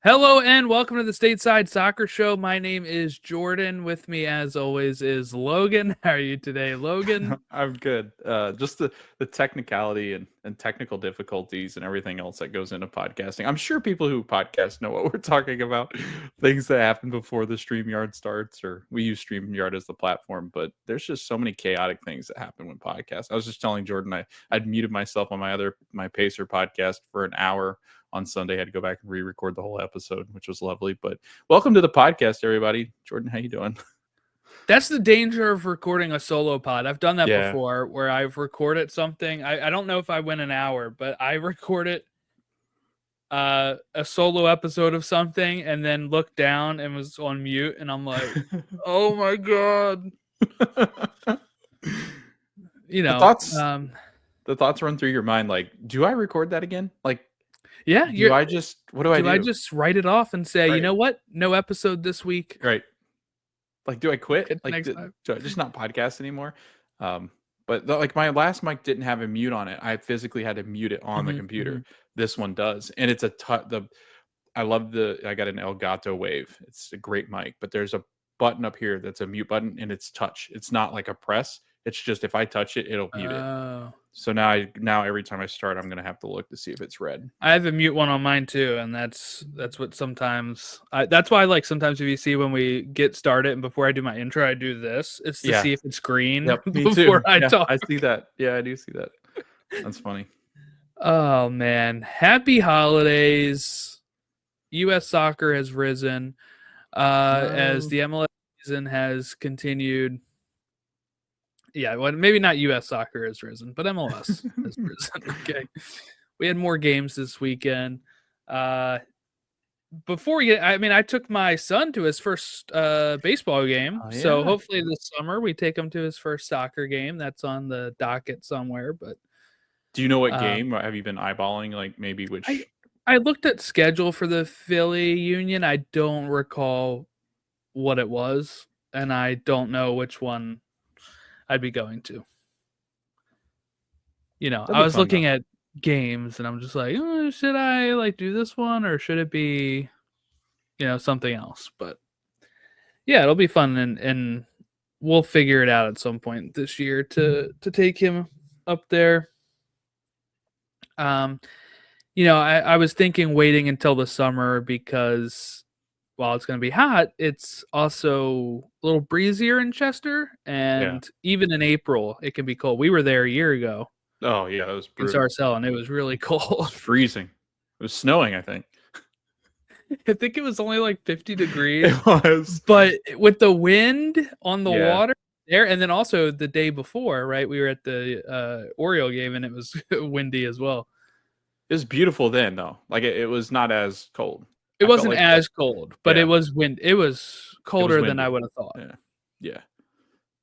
Hello and welcome to the Stateside Soccer Show. My name is Jordan. With me, as always, is Logan. How are you today, Logan? I'm good. Just the technicality and technical difficulties and everything else that goes into podcasting. I'm sure people who podcast know what we're talking about. Things that happen before the StreamYard starts, or we use StreamYard as the platform. But there's just so many chaotic things that happen when podcasts. I was just telling Jordan I'd muted myself on my Pacer podcast for an hour on Sunday. I had to go back and re-record the whole episode, which was lovely. But welcome to the podcast, everybody. Jordan, how you doing? That's the danger of recording a solo pod. I've done that Yeah. before where I've recorded something. I don't know if I went an hour, but I recorded a solo episode of something and then looked down and was on mute. And I'm like, oh my God. You know, the thoughts run through your mind like, do I record that again? Like, yeah, what do I do? I just write it off and say, Right. you know what? No episode this week. Right. Like, do I quit? Like, Next do time. I just not podcast anymore? But like my last mic didn't have a mute on it. I physically had to mute it on the computer. This one does, and it's I got an Elgato Wave. It's a great mic, but there's a button up here that's a mute button, and it's touch. It's not like a press. It's just if I touch it, it'll mute it. So now every time I start, I'm gonna have to look to see if it's red. I have a mute one on mine too, and that's what sometimes that's why like sometimes if you see when we get started and before I do my intro, I do this. It's to see if it's green before I talk. I see that. Yeah, I do see that. That's funny. Oh man, happy holidays! U.S. soccer has risen as the MLS season has continued. Yeah, well, maybe not U.S. soccer has risen, but MLS has risen. Okay, we had more games this weekend. Before we get, I took my son to his first baseball game, so hopefully this summer we take him to his first soccer game. That's on the docket somewhere. But do you know what game? Or have you been eyeballing? Like maybe which? I looked at schedule for the Philly Union. I don't recall what it was, and I don't know which one I'd be going to. You know, I was looking at games and I'm just like, should I like do this one or should it be, something else? But yeah, it'll be fun and we'll figure it out at some point this year to take him up there. I was thinking waiting until the summer because while it's going to be hot, it's also a little breezier in Chester, and even in April it can be cold. We were there a year ago. Oh yeah, that was brutal. In Sarcelle, and it was really cold. It was freezing. It was snowing, I think. I think it was only like 50 degrees. It was. But with the wind on the water there, and then also the day before, right? We were at the Oriole game, and it was windy as well. It was beautiful then, though. Like it was not as cold. It wasn't as cold, but it was wind. It was colder than I would have thought. Yeah.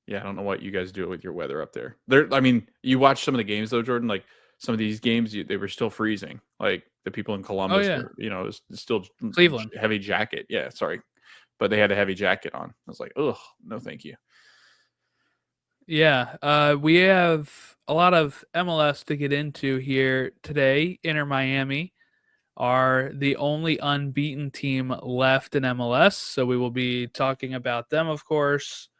I don't know what you guys do with your weather up there. I mean, you watch some of the games though, Jordan. Like some of these games, they were still freezing. Like the people in Columbus, were, it was still Cleveland heavy jacket. Yeah, sorry, but they had a heavy jacket on. I was like, ugh, no, thank you. Yeah, we have a lot of MLS to get into here today. Inter Miami are the only unbeaten team left in MLS, so we will be talking about them, of course,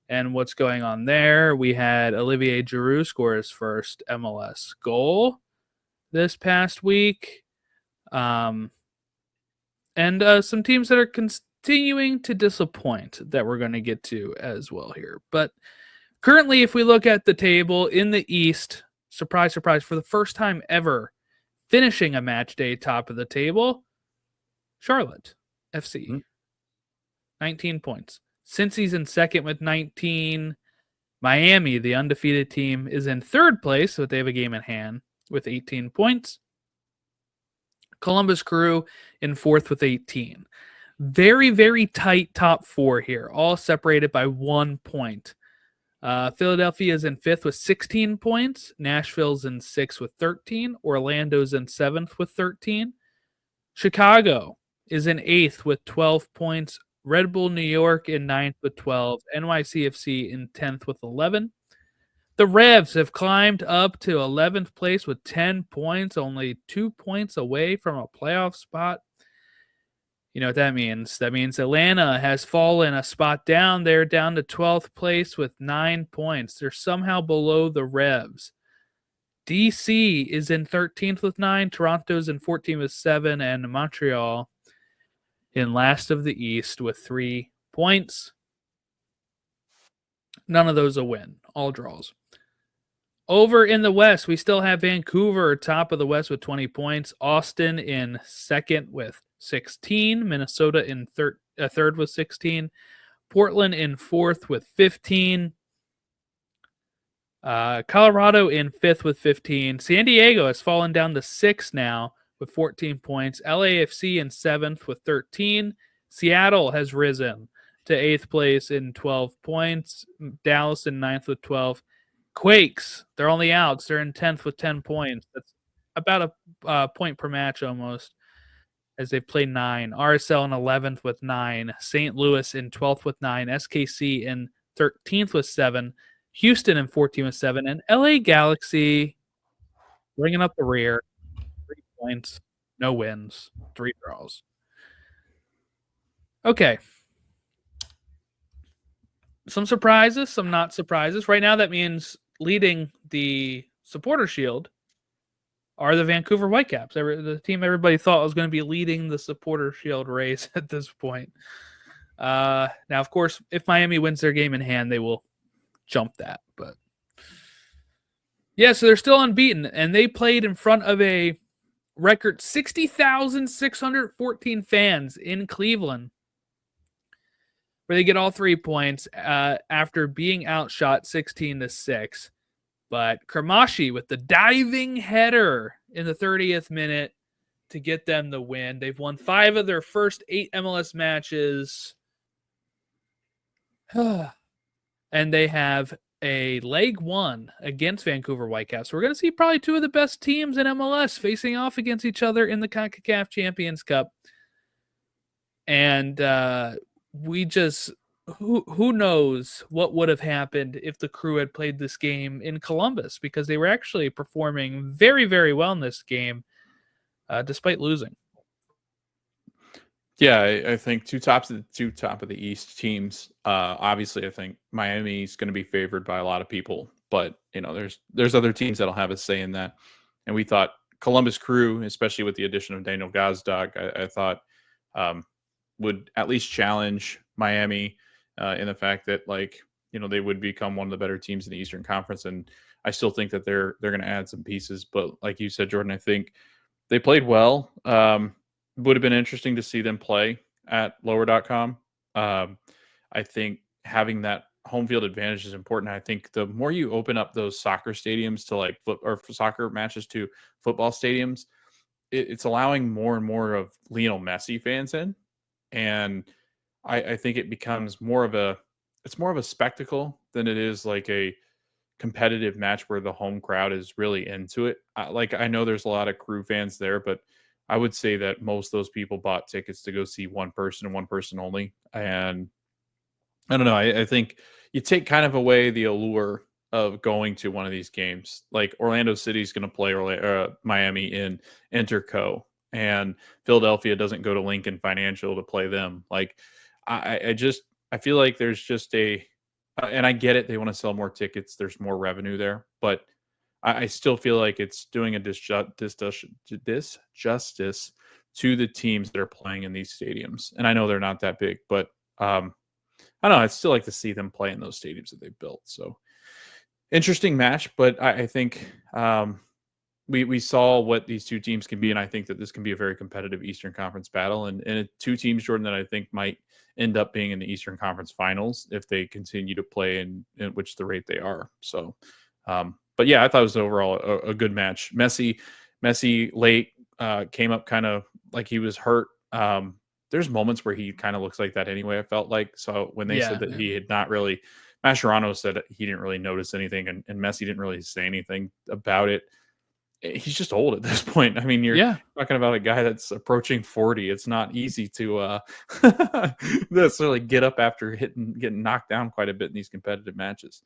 and what's going on there. We had Olivier Giroud score his first MLS goal this past week, and some teams that are continuing to disappoint that we're going to get to as well here. But currently, if we look at the table in the East, surprise, surprise, for the first time ever, finishing a match day top of the table, Charlotte FC, 19 points. Cincy's in second with 19. Miami, the undefeated team, is in third place, so they have a game in hand with 18 points. Columbus Crew in fourth with 18. Very, very tight top four here, all separated by 1 point. Philadelphia is in fifth with 16 points. Nashville's in sixth with 13. Orlando's in seventh with 13. Chicago is in eighth with 12 points. Red Bull New York in ninth with 12. NYCFC in 10th with 11. The Revs have climbed up to 11th place with 10 points, only 2 points away from a playoff spot. You know what that means? That means Atlanta has fallen a spot down. They're down to 12th place with 9 points. They're somehow below the Revs. DC is in 13th with 9. Toronto's in 14th with 7. And Montreal in last of the East with 3 points. None of those a win. All draws. Over in the West, we still have Vancouver top of the West with 20 points. Austin in second with 16. Minnesota in third with 16. Portland in fourth with 15. Colorado in fifth with 15. San Diego has fallen down to 6 now with 14 points. LAFC in seventh with 13. Seattle has risen to 8th place in 12 points. Dallas in ninth with 12. Quakes, they're on the outs. They're in 10th with 10 points. That's about a point per match almost, as they've played 9. RSL in 11th with 9. St. Louis in 12th with 9. SKC in 13th with 7. Houston in 14th with 7. And LA Galaxy bringing up the rear. 3 points, no wins, 3 draws. Okay. Some surprises, some not surprises. Right now, that means leading the Supporter Shield are the Vancouver Whitecaps, the team everybody thought was going to be leading the Supporter Shield race at this point. Now, of course, if Miami wins their game in hand, they will jump that. But yeah, so they're still unbeaten, and they played in front of a record 60,614 fans in Cleveland, where they get all 3 points after being outshot 16-6. But Kermashi with the diving header in the 30th minute to get them the win. They've won 5 of their first 8 MLS matches. And they have a leg 1 against Vancouver Whitecaps. So we're going to see probably 2 of the best teams in MLS facing off against each other in the CONCACAF Champions Cup. And we just, who knows what would have happened if the Crew had played this game in Columbus, because they were actually performing very, very well in this game, despite losing. Yeah, I think two top of the East teams. Obviously, I think Miami's going to be favored by a lot of people, but there's other teams that'll have a say in that. And we thought Columbus Crew, especially with the addition of Daniel Gazdag, I thought would at least challenge Miami in the fact that they would become one of the better teams in the Eastern Conference. And I still think that they're going to add some pieces. But like you said, Jordan, I think they played well. Would have been interesting to see them play at lower.com. I think having that home field advantage is important. I think the more you open up those soccer stadiums to or soccer matches to football stadiums, it's allowing more and more of Lionel Messi fans in. And I think it becomes more of a spectacle than it is like a competitive match where the home crowd is really into it. I know there's a lot of Crew fans there, but I would say that most of those people bought tickets to go see one person and one person only. And I don't know. I think you take kind of away the allure of going to one of these games. Like Orlando City's going to play Miami in Interco, and Philadelphia doesn't go to Lincoln Financial to play them. I feel like there's just and I get it. They want to sell more tickets. There's more revenue there, but I still feel like it's doing a disjustice to the teams that are playing in these stadiums. And I know they're not that big, but I don't know. I'd still like to see them play in those stadiums that they've built. So interesting match, but I think we saw what these two teams can be, and I think that this can be a very competitive Eastern Conference battle, and 2 teams, Jordan, that I think might end up being in the Eastern Conference Finals if they continue to play in which the rate they are. So, but yeah, I thought it was overall a good match. Messi late came up kind of like he was hurt. There's moments where he kind of looks like that anyway, I felt like. So when they said that he had not really, Mascherano said he didn't really notice anything, and Messi didn't really say anything about it. He's just old at this point. I mean, you're talking about a guy that's approaching 40. It's not easy to necessarily get up after getting knocked down quite a bit in these competitive matches.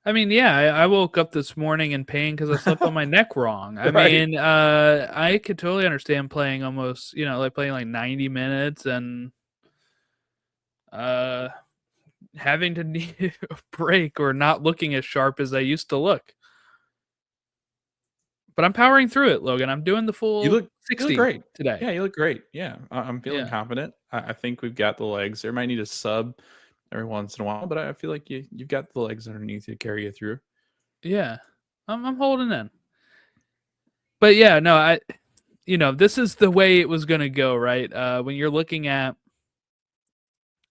I mean, yeah, I woke up this morning in pain because I slept on my neck wrong. I Right. mean, I could totally understand playing almost, like playing like 90 minutes and uh, having to need a break or not looking as sharp as I used to look. But I'm powering through it, Logan. I'm doing the You full look you look 60 great. today. Yeah, you look great. Yeah, I'm feeling Yeah. confident. I think we've got the legs. There might need a sub every once in a while, but I feel like you've got the legs underneath to carry you through. Yeah. I'm holding in. But yeah, no, this is the way it was going to go, right? When you're looking at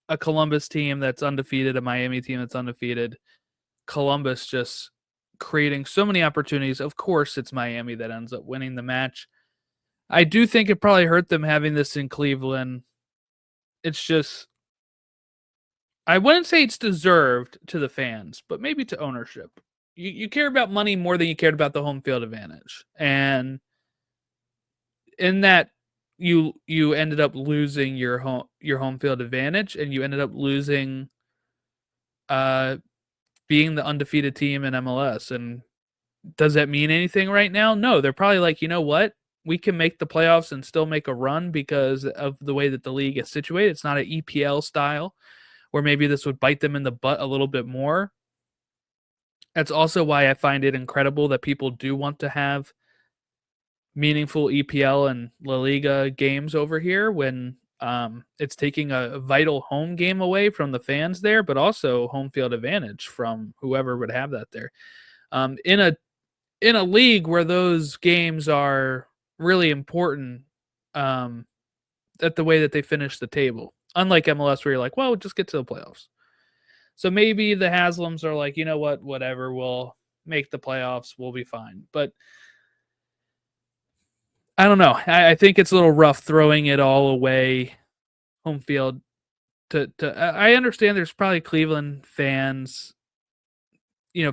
a Columbus team that's undefeated, a Miami team that's undefeated, Columbus just creating so many opportunities. Of course, it's Miami that ends up winning the match. I do think it probably hurt them having this in Cleveland. It's just, I wouldn't say it's deserved to the fans, but maybe to ownership. You care about money more than you cared about the home field advantage. And in that, you ended up losing your home field advantage, and you ended up losing uh being the undefeated team in MLS. And does that mean anything right now? No, they're probably like, you know what? We can make the playoffs and still make a run because of the way that the league is situated. It's not an EPL style where maybe this would bite them in the butt a little bit more. That's also why I find it incredible that people do want to have meaningful EPL and La Liga games over here when it's taking a vital home game away from the fans there, but also home field advantage from whoever would have that there. In a league where those games are really important, um, at the way that they finish the table. Unlike MLS, where you're like, well, just get to the playoffs. So maybe the Haslams are like, you know what, whatever, we'll make the playoffs, we'll be fine. But I don't know. I think it's a little rough throwing it all away home field. I understand there's probably Cleveland fans,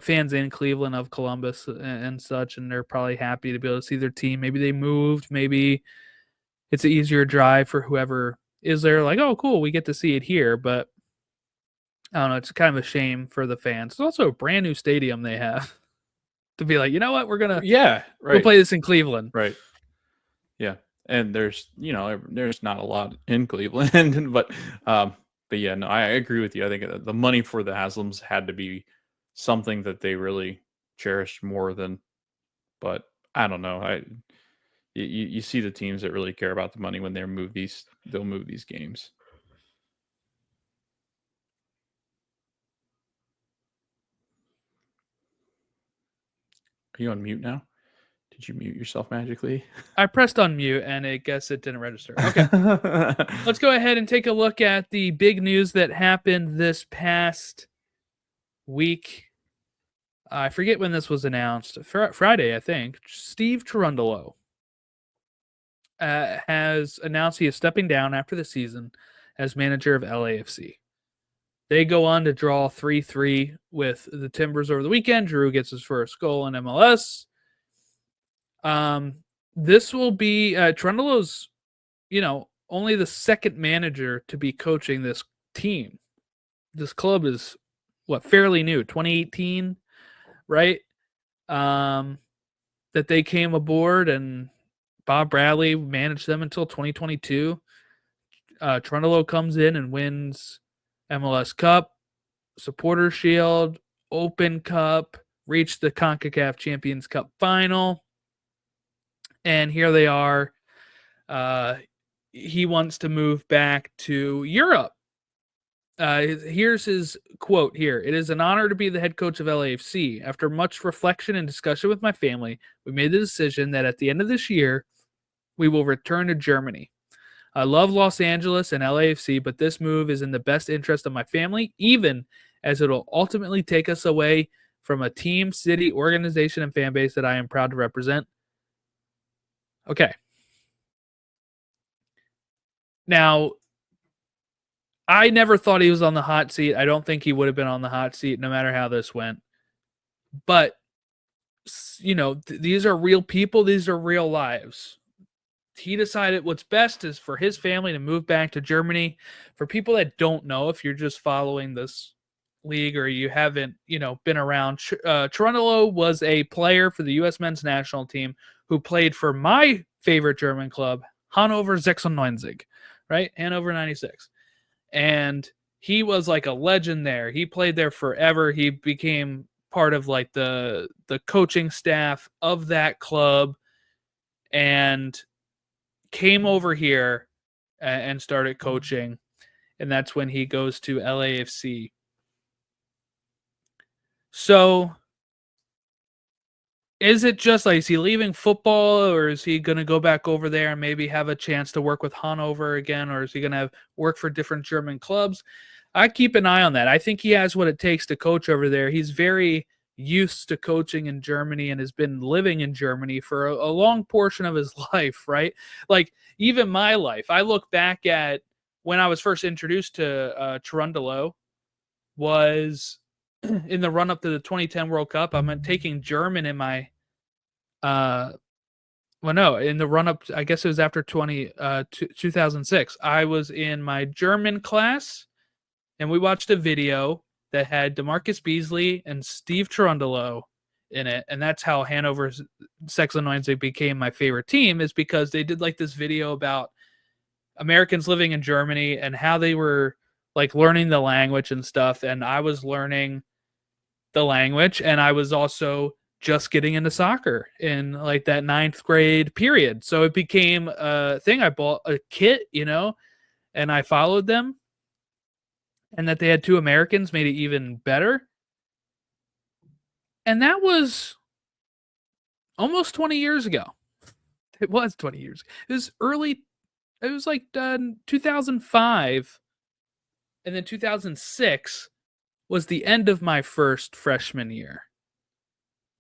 fans in Cleveland of Columbus and such, and they're probably happy to be able to see their team. Maybe they moved, maybe it's an easier drive for whoever is there. Like, oh, cool, we get to see it here. But I don't know. It's kind of a shame for the fans. It's also a brand new stadium they have to be like, you know what, we're gonna Yeah, go right. play this in Cleveland. Right. Yeah. And there's not a lot in Cleveland, but yeah, no, I agree with you. I think the money for the Haslams had to be something that they really cherished more than, but I don't know. You see the teams that really care about the money when they'll move these games. Are you on mute now? Did you mute yourself magically? I pressed unmute and I guess it didn't register. Okay. Let's go ahead and take a look at the big news that happened this past week. I forget when this was announced. Friday, I think. Steve Cherundolo has announced he is stepping down after the season as manager of LAFC. They go on to draw 3-3 with the Timbers over the weekend. Drew gets his first goal in MLS. This will be Cherundolo's, only the second manager to be coaching this team. This club is fairly new, 2018, right? That they came aboard, and Bob Bradley managed them until 2022. Cherundolo comes in and wins MLS Cup, Supporter Shield, Open Cup, reached the CONCACAF Champions Cup final, and here they are. He wants to move back to Europe. Here's his quote here. It is an honor to be the head coach of LAFC. After much reflection and discussion with my family, we made the decision that at the end of this year, we will return to Germany. I love Los Angeles and LAFC, but this move is in the best interest of my family, even as it will ultimately take us away from a team, city, organization, and fan base that I am proud to represent. Okay. Now, I never thought he was on the hot seat. I don't think he would have been on the hot seat no matter how this went. But, these are real people. These are real lives. He decided what's best is for his family to move back to Germany. For people that don't know, if you're just following this league or you haven't, been around, Cherundolo was a player for the U.S. men's national team who played for my favorite German club, Hannover 96, right? Hanover 96. And he was like a legend there. He played there forever. He became part of like the coaching staff of that club and came over here and started coaching. And that's when he goes to LAFC. So is it just like, is he leaving football or is he going to go back over there and maybe have a chance to work with Hanover again? Or is he going to work for different German clubs? I keep an eye on that. I think he has what it takes to coach over there. He's very used to coaching in Germany and has been living in Germany for a long portion of his life, right? Like even my life, I look back at when I was first introduced to Cherundolo was in the run up to the 2010 World Cup. I'm taking German in my in the run up, I guess it was after 2006. I was in my German class and we watched a video that had DeMarcus Beasley and Steve Cherundolo in it, and that's how Hanover 96 became my favorite team, is because they did like this video about Americans living in Germany and how they were like learning the language and stuff, and I was learning the language and I was also just getting into soccer in like that 9th grade period. So it became a thing. I bought a kit, and I followed them. And that they had 2 Americans made it even better. And that was almost 20 years ago. It was 20 years. It was like 2005. And then 2006 was the end of my first freshman year.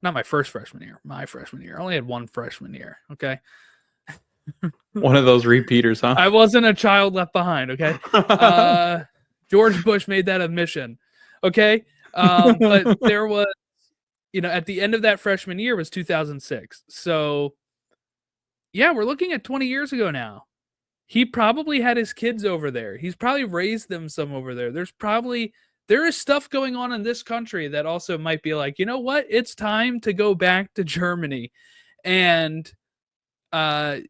Not my first freshman year, my freshman year. I only had one freshman year, okay? One of those repeaters, huh? I wasn't a child left behind, okay? George Bush made that admission, okay? But there was, at the end of that freshman year was 2006. So, yeah, we're looking at 20 years ago now. He probably had his kids over there. He's probably raised them some over there. There is stuff going on in this country that also might be like, you know what? It's time to go back to Germany. And, that's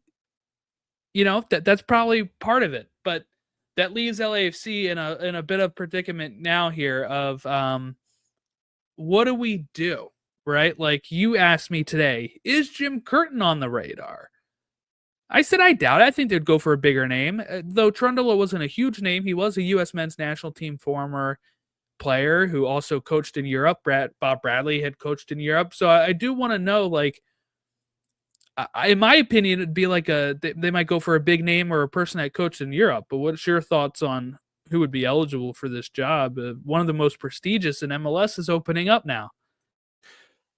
probably part of it. But that leaves LAFC in a bit of predicament now here of what do we do, right? Like you asked me today, is Jim Curtin on the radar? I said I doubt it. I think they'd go for a bigger name. Though Cherundolo wasn't a huge name, he was a U.S. men's national team former player who also coached in Europe. Bob Bradley had coached in Europe. So I do want to know, like, in my opinion, it'd be like they might go for a big name or a person that coached in Europe. But what's your thoughts on who would be eligible for this job? One of the most prestigious in MLS is opening up now.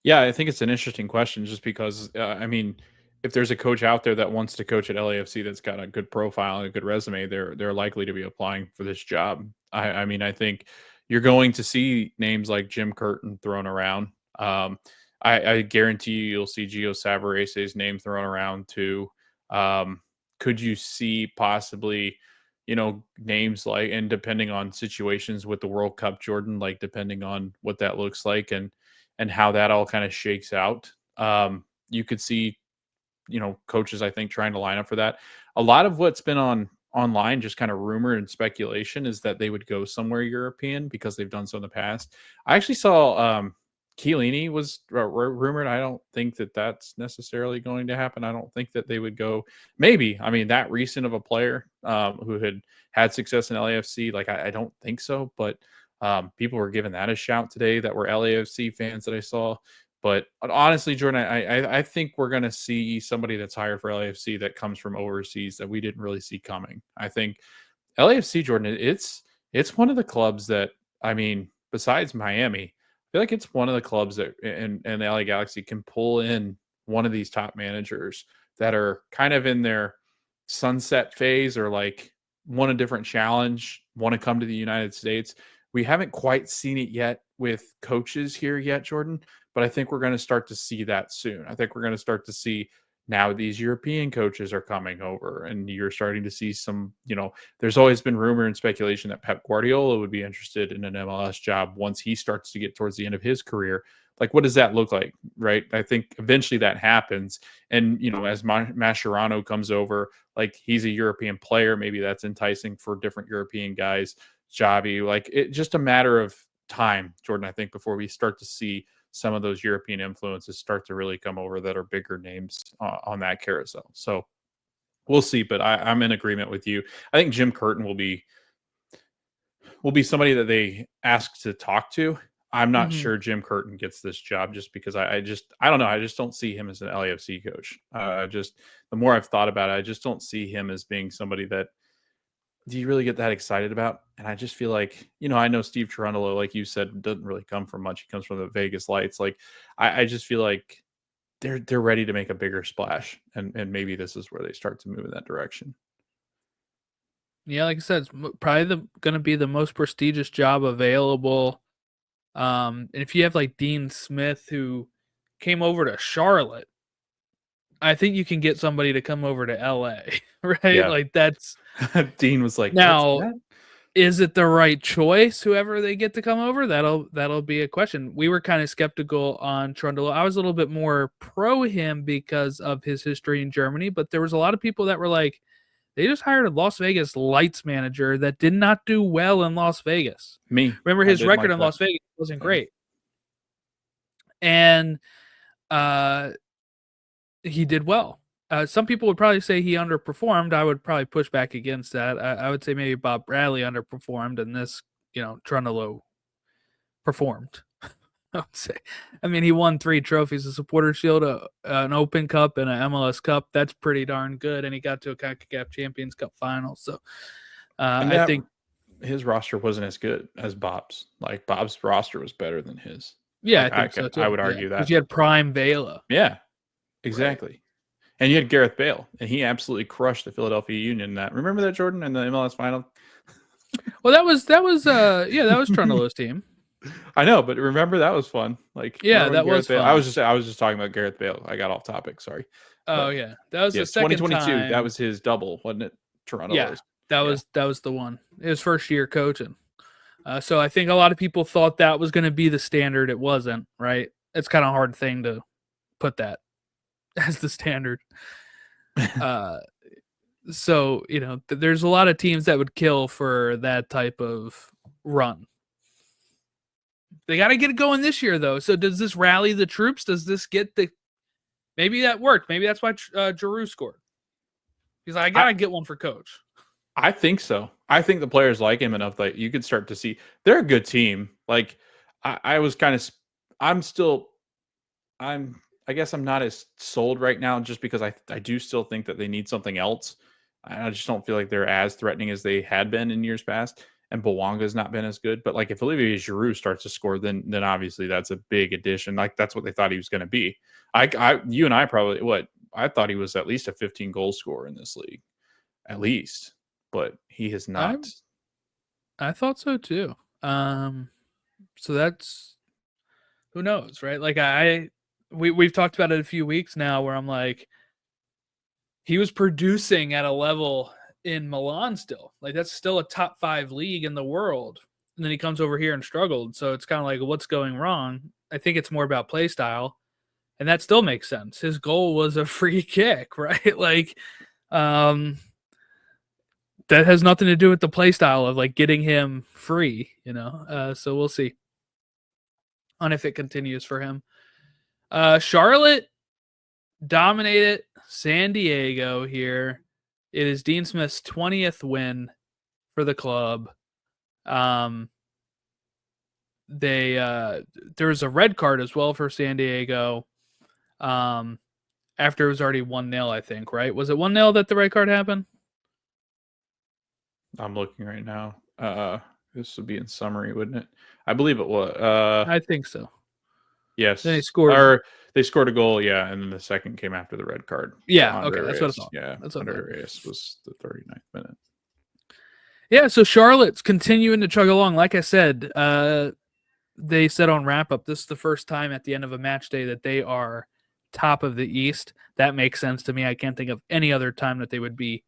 Yeah, I think it's an interesting question just because, if there's a coach out there that wants to coach at LAFC that's got a good profile and a good resume, they're likely to be applying for this job. I think you're going to see names like Jim Curtin thrown around. I guarantee you'll see Gio Savarese's name thrown around too. Could you see possibly, names like, and depending on situations with the World Cup, Jordan, like depending on what that looks like and how that all kind of shakes out, you could see, coaches, I think, trying to line up for that. A lot of what's been online, just kind of rumor and speculation, is that they would go somewhere European because they've done so in the past. I actually saw Chiellini was rumored. I don't think that that's necessarily going to happen. I don't think that they would go. Maybe, that recent of a player who had success in LAFC, like I don't think so. But people were giving that a shout today that were LAFC fans that I saw. But honestly, Jordan, I think we're going to see somebody that's hired for LAFC that comes from overseas that we didn't really see coming. I think LAFC, Jordan, it's one of the clubs that, besides Miami, I feel like it's one of the clubs that in the LA Galaxy can pull in one of these top managers that are kind of in their sunset phase or like want a different challenge, want to come to the United States. We haven't quite seen it yet with coaches here yet, Jordan, but I think we're going to start to see that soon. I think we're going to start to see now these European coaches are coming over, and you're starting to see some, there's always been rumor and speculation that Pep Guardiola would be interested in an MLS job once he starts to get towards the end of his career. Like, what does that look like, right? I think eventually that happens. And, as Mascherano comes over, like, he's a European player. Maybe that's enticing for different European guys. Xavi, like, it's just a matter of time, Jordan, I think, before we start to see some of those European influences start to really come over that are bigger names on that carousel. So we'll see, but I'm in agreement with you. I think Jim Curtin will be somebody that they ask to talk to. I'm not sure Jim Curtin gets this job just because I don't know. I just don't see him as an LAFC coach. The more I've thought about it, I just don't see him as being somebody that do you really get that excited about? And I just feel like, I know Steve Cherundolo, like you said, doesn't really come from much. He comes from the Vegas Lights. Like, I just feel like they're ready to make a bigger splash, and maybe this is where they start to move in that direction. Yeah, like I said, it's probably going to be the most prestigious job available. And if you have like Dean Smith, who came over to Charlotte, I think you can get somebody to come over to LA, right? Yeah. Like, that's Dean was like, now. "What's that?" Is it the right choice? Whoever they get to come over, that'll be a question. We were kind of skeptical on Cherundolo. I was a little bit more pro him because of his history in Germany, but there was a lot of people that were like, they just hired a Las Vegas Lights manager that did not do well in Las Vegas. Remember, his record in Las Vegas wasn't great, and he did well. Some people would probably say he underperformed. I would probably push back against that. I would say maybe Bob Bradley underperformed, and this, Cherundolo performed. I would say. I mean, he won 3 trophies: a Supporters Shield, an Open Cup, and an MLS Cup. That's pretty darn good, and he got to a CONCACAF Champions Cup final. So, I think his roster wasn't as good as Bob's. Like, Bob's roster was better than his. Yeah, like, I think so too. I would argue that. Because you had Prime Vela. Yeah, exactly. Right. And you had Gareth Bale, and he absolutely crushed the Philadelphia Union. Remember that, Jordan, in the MLS final? Well, that was Cherundolo's team. I know, but remember, that was fun. Like, yeah, that was fun. I was just talking about Gareth Bale. I got off topic. Sorry. Oh, yeah, that was the second 2022. time. That was his double, wasn't it? Toronto. Yeah, that was the one. His first year coaching. So I think a lot of people thought that was going to be the standard. It wasn't, right? It's kind of a hard thing to put that as the standard. So, there's a lot of teams that would kill for that type of run. They got to get it going this year, though. So does this rally the troops? Does this get maybe that worked? Maybe that's why Giroud scored. He's like, I got to get one for coach. I think so. I think the players like him enough that you could start to see they're a good team. Like, I was kind of, I guess I'm not as sold right now just because I do still think that they need something else. I just don't feel like they're as threatening as they had been in years past. And Bouanga's not been as good. But, like, if Olivier Giroud starts to score, then obviously that's a big addition. Like, that's what they thought he was going to be. You and I probably, I thought he was at least a 15 goal scorer in this league. At least. But he has not. I thought so too. So that's, who knows, right? Like, we've talked about it a few weeks now where I'm like, he was producing at a level in Milan still. Like, that's still a top 5 league in the world. And then he comes over here and struggled. So it's kind of like, what's going wrong? I think it's more about play style. And that still makes sense. His goal was a free kick, right? Like, that has nothing to do with the play style of, like, getting him free, so we'll see on if it continues for him. Charlotte dominated San Diego here. It is Dean Smith's 20th win for the club. There was a red card as well for San Diego. After it was already 1-0, I think, right? Was it 1-0 that the red card happened? I'm looking right now. This would be in summary, wouldn't it? I believe it was. I think so. Yes. Then they scored. Or they scored a goal, yeah, and then the second came after the red card. Yeah, okay, that's what I thought. Yeah, Andre Reyes was the 39th minute. Yeah, so Charlotte's continuing to chug along. Like I said, they said on wrap-up, this is the first time at the end of a match day that they are top of the East. That makes sense to me. I can't think of any other time that they would be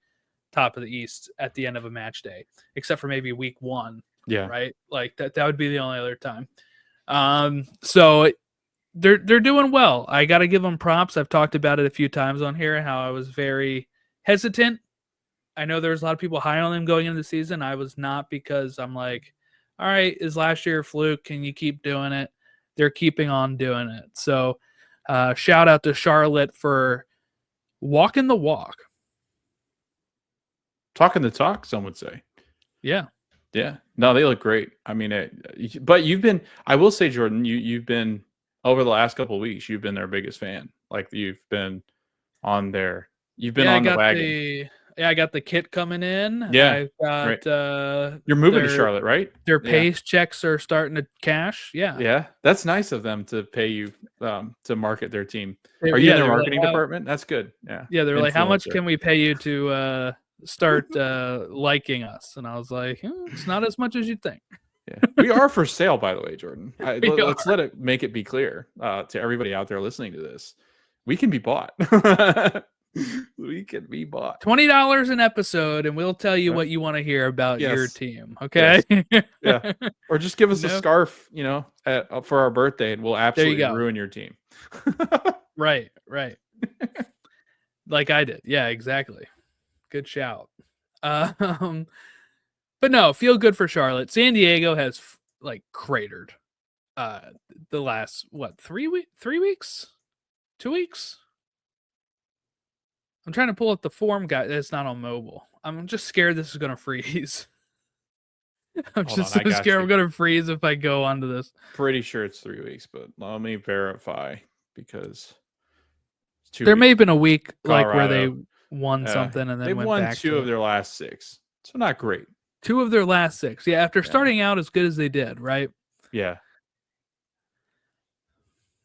top of the East at the end of a match day, except for maybe week 1. Yeah. Right. Like that would be the only other time. So they're doing well. I got to give them props. I've talked about it a few times on here, how I was very hesitant. I know there's a lot of people high on them going into the season. I was not, because I'm like, all right, is last year a fluke? Can you keep doing it? They're keeping on doing it. So shout out to Charlotte for walking the walk. Talking the talk, some would say. Yeah. Yeah. No, they look great. I mean, but you've been, I will say, Jordan, you've been, over the last couple of weeks, you've been their biggest fan. Like, you've been on their, you've been on the wagon. I got the kit coming in. Yeah. I've got right. You're moving to Charlotte, right? Their paychecks are starting to cash. Yeah. Yeah. That's nice of them to pay you to market their team. Are you in their marketing department? That's good. Yeah. Yeah. They're like, how much can we pay you to start liking us? And I was like, it's not as much as you'd think. Yeah, we are for sale, by the way, Jordan. Let's make it be clear to everybody out there listening to this. We can be bought. We can be bought. $20 an episode, and we'll tell you what you want to hear about your team. Okay. Yes. Yeah. Or just give us a scarf, for our birthday, and we'll absolutely ruin your team. Right. Like I did. Yeah, exactly. Good shout. But no, feel good for Charlotte. San Diego has cratered the last 3 weeks? 2 weeks? I'm trying to pull up the form guide. It's not on mobile. I'm just scared this is going to freeze. I'm just so scared I'm going to freeze if I go onto this. Pretty sure it's 3 weeks, but let me verify, because there may have been a week where they won something and then they've went won back 2 of their last 6. So not great. 2 of their last 6. Yeah, after starting out as good as they did, right? Yeah.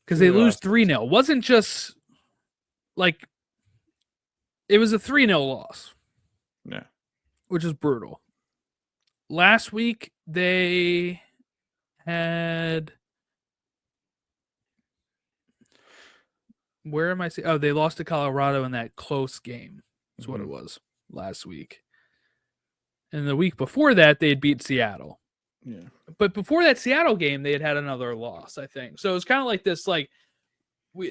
Because they lose 3-0. Wasn't just it was a 3-0 loss. Yeah. Which is brutal. Last week they had, where am I seeing? Oh, they lost to Colorado in that close game. That's what it was last week. And the week before that, they had beat Seattle. Yeah. But before that Seattle game, they had another loss, I think. So it was kind of like this,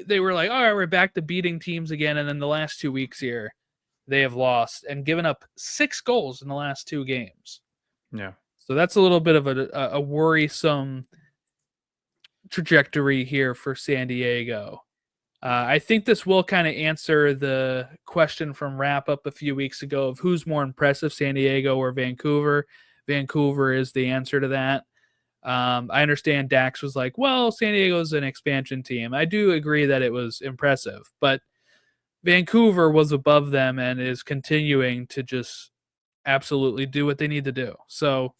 they were like, all right, we're back to beating teams again. And then the last 2 weeks here, they have lost and given up 6 goals in the last 2 games. Yeah. So that's a little bit of a worrisome trajectory here for San Diego. I think this will kind of answer the question from Wrap Up a few weeks ago of who's more impressive, San Diego or Vancouver. Vancouver is the answer to that. I understand Dax was like, well, San Diego's an expansion team. I do agree that it was impressive, but Vancouver was above them and is continuing to just absolutely do what they need to do. So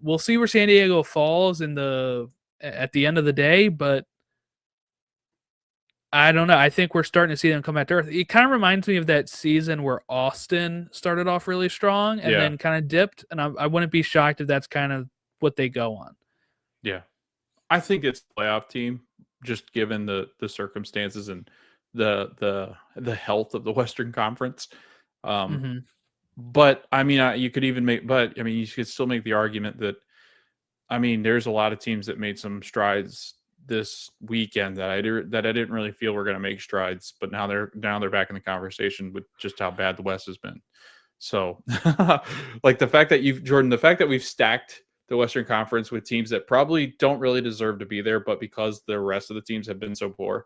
we'll see where San Diego falls at the end of the day, but I don't know. I think we're starting to see them come back to earth. It kind of reminds me of that season where Austin started off really strong and then kind of dipped. And I wouldn't be shocked if that's kind of what they go on. Yeah. I think it's a playoff team, just given the circumstances and the health of the Western Conference. But I mean, you could still make the argument that, I mean, there's a lot of teams that made some strides this weekend that I didn't really feel were going to make strides, but now they're back in the conversation with just how bad the West has been. So like the fact that we've stacked the Western Conference with teams that probably don't really deserve to be there, but because the rest of the teams have been so poor,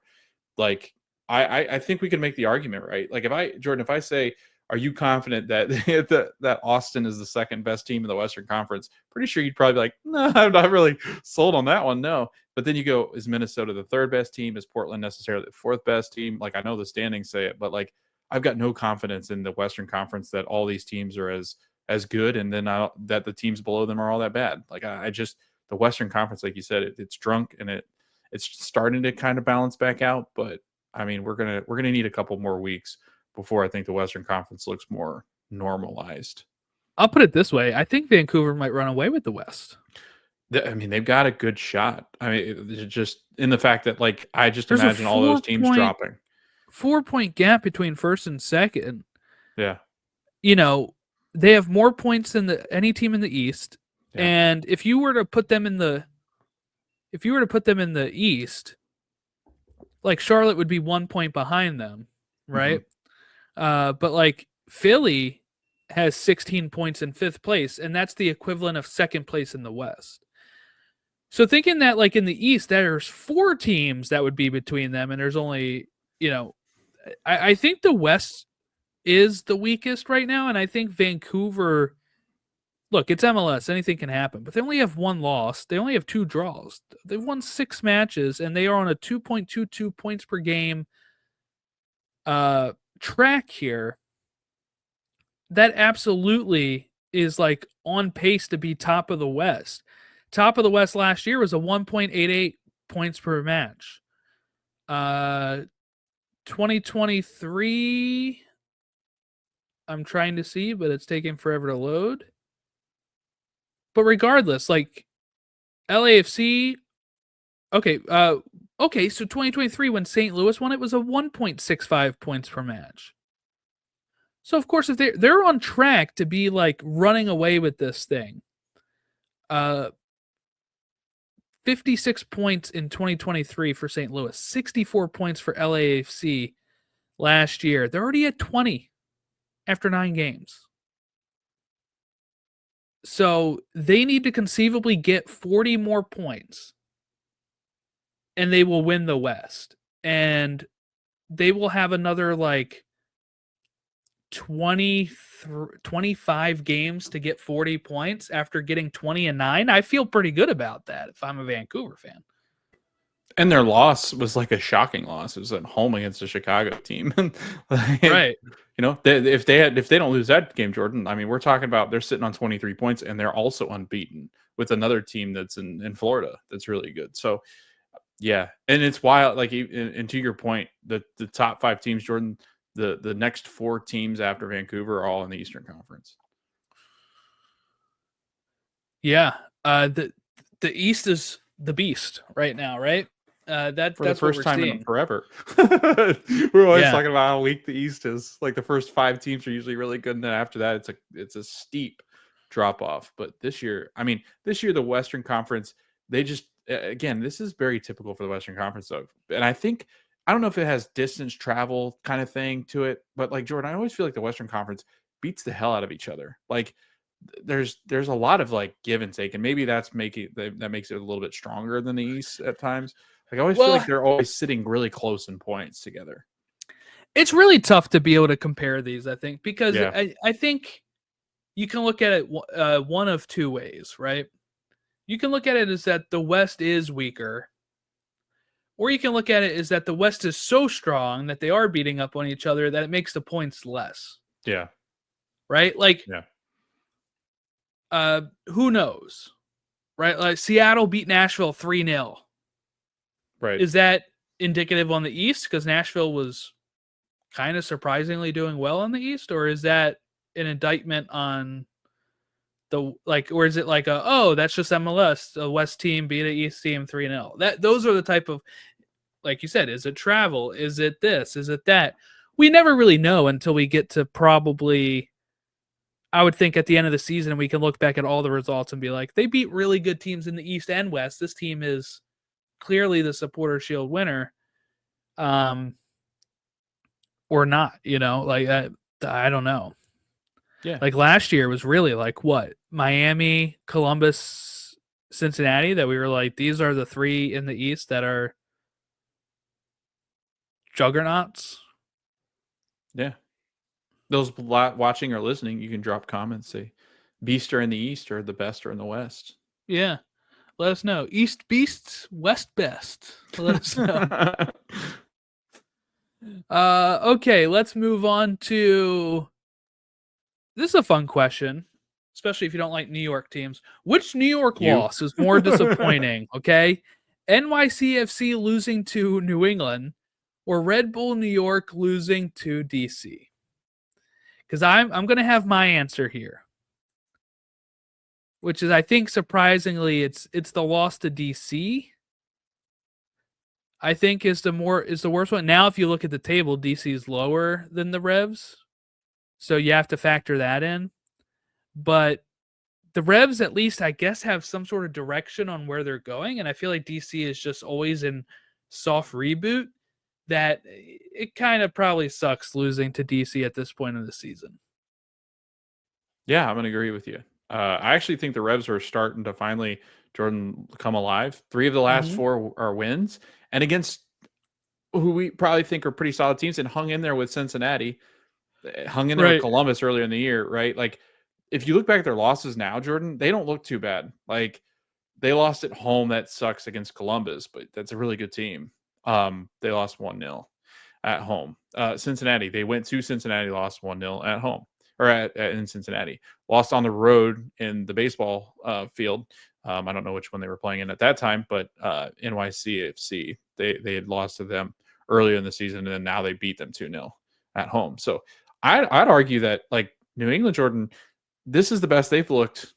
like I think we can make the argument, right? Like if I say, are you confident that that Austin is the second best team in the Western Conference? Pretty sure you'd probably be like, no, I'm not really sold on that one. No. But then you go, is Minnesota the third best team? Is Portland necessarily the fourth best team? Like, I know the standings say it, but like, I've got no confidence in the Western Conference that all these teams are as good, and then that the teams below them are all that bad. Like, the Western Conference, like you said, it's drunk and it's starting to kind of balance back out. But I mean, we're gonna need a couple more weeks before I think the Western Conference looks more normalized. I'll put it this way. I think Vancouver might run away with the West. I mean, they've got a good shot. I mean, in the fact that like I just There's a imagine all those teams dropping. 4-point gap between first and second. Yeah. You know, they have more points than any team in the East. Yeah. And if you were to put them in the East, like Charlotte would be 1 point behind them, right? But like Philly has 16 points in fifth place, and that's the equivalent of second place in the West. So thinking that like in the East, there's 4 teams that would be between them, and there's only, I think the West is the weakest right now, and I think Vancouver. Look, it's MLS. Anything can happen, but they only have 1 loss. They only have 2 draws. They've won 6 matches, and they are on a 2.22 points per game track here. That absolutely is like on pace to be top of the West. Top of the West last year was a 1.88 points per match. 2023, I'm trying to see, but it's taking forever to load. But regardless, like LAFC, okay, so 2023 when St. Louis won, it was a 1.65 points per match. So of course, if they're on track to be like running away with this thing, 56 points in 2023 for St. Louis, 64 points for LAFC last year. They're already at 20 after 9 games. So they need to conceivably get 40 more points and they will win the West. And they will have another like 25 games to get 40 points after getting 20-9. I feel pretty good about that if I'm a Vancouver fan. And their loss was like a shocking loss. It was at home against a Chicago team. Right. You know, if they don't lose that game, Jordan, I mean, we're talking about they're sitting on 23 points and they're also unbeaten with another team that's in Florida that's really good. So yeah, and it's wild. Like, and to your point, the top 5 teams, Jordan, the next 4 teams after Vancouver are all in the Eastern Conference. Yeah, the East is the beast right now, right? That's the first time seeing. in forever. We're always talking about how weak the East is. Like the first 5 teams are usually really good, and then after that, it's a steep drop off. But this year, the Western Conference, they just again, this is very typical for the Western Conference, though. And I don't know if it has distance travel kind of thing to it, but like Jordan, I always feel like the Western Conference beats the hell out of each other. Like there's a lot of like give and take, and maybe that makes it a little bit stronger than the East at times. Like I always feel like they're always sitting really close in points together. It's really tough to be able to compare these, I think, because I think you can look at it one of 2 ways, right? You can look at it as that the West is weaker, or you can look at it as that the West is so strong that they are beating up on each other that it makes the points less. Yeah. Right? Like, who knows? Right? Like Seattle beat Nashville 3-0. Right. Is that indicative on the East because Nashville was kind of surprisingly doing well on the East, or is that an indictment on the or is it like that's just MLS, a West team beat an East team 3-0? Those are the type of, like you said, is it travel? Is it this? Is it that? We never really know until we get to probably, I would think, at the end of the season, we can look back at all the results and be like, they beat really good teams in the East and West. This team is clearly the Supporter Shield winner, or not, like I don't know. Yeah. Like last year was really like what? Miami, Columbus, Cincinnati, that we were like, these are the 3 in the East that are juggernauts. Yeah. Those watching or listening, you can drop comments, say Beast are in the East or the best are in the West. Yeah. Let us know. East beasts, West best. Let us know. Okay, let's move on to, this is a fun question, especially if you don't like New York teams. Which New York loss is more disappointing? Okay, NYCFC losing to New England or Red Bull New York losing to DC? Because I'm going to have my answer here, which is, I think surprisingly it's the loss to DC. I think is the worst one. Now, if you look at the table, DC is lower than the Revs, so you have to factor that in. But the Revs, at least, I guess, have some sort of direction on where they're going, and I feel like DC is just always in soft reboot. That it kind of probably sucks losing to DC at this point in the season. Yeah, I'm gonna agree with you. I actually think the Revs are starting to finally, Jordan, come alive. 3 of the last 4 are wins, and against who we probably think are pretty solid teams, and hung in there with Cincinnati, hung in there with Right. Columbus earlier in the year, right? Like, if you look back at their losses now, Jordan, they don't look too bad. Like, they lost at home. That sucks against Columbus, but that's a really good team. They lost 1-0 at home. Cincinnati, they went to Cincinnati, lost 1-0 at home, or in Cincinnati. Lost on the road in the baseball field. I don't know which one they were playing in at that time, but NYCFC, they had lost to them earlier in the season, and then now they beat them 2-0 at home. So I'd argue that, like, New England, Jordan, this is the best they've looked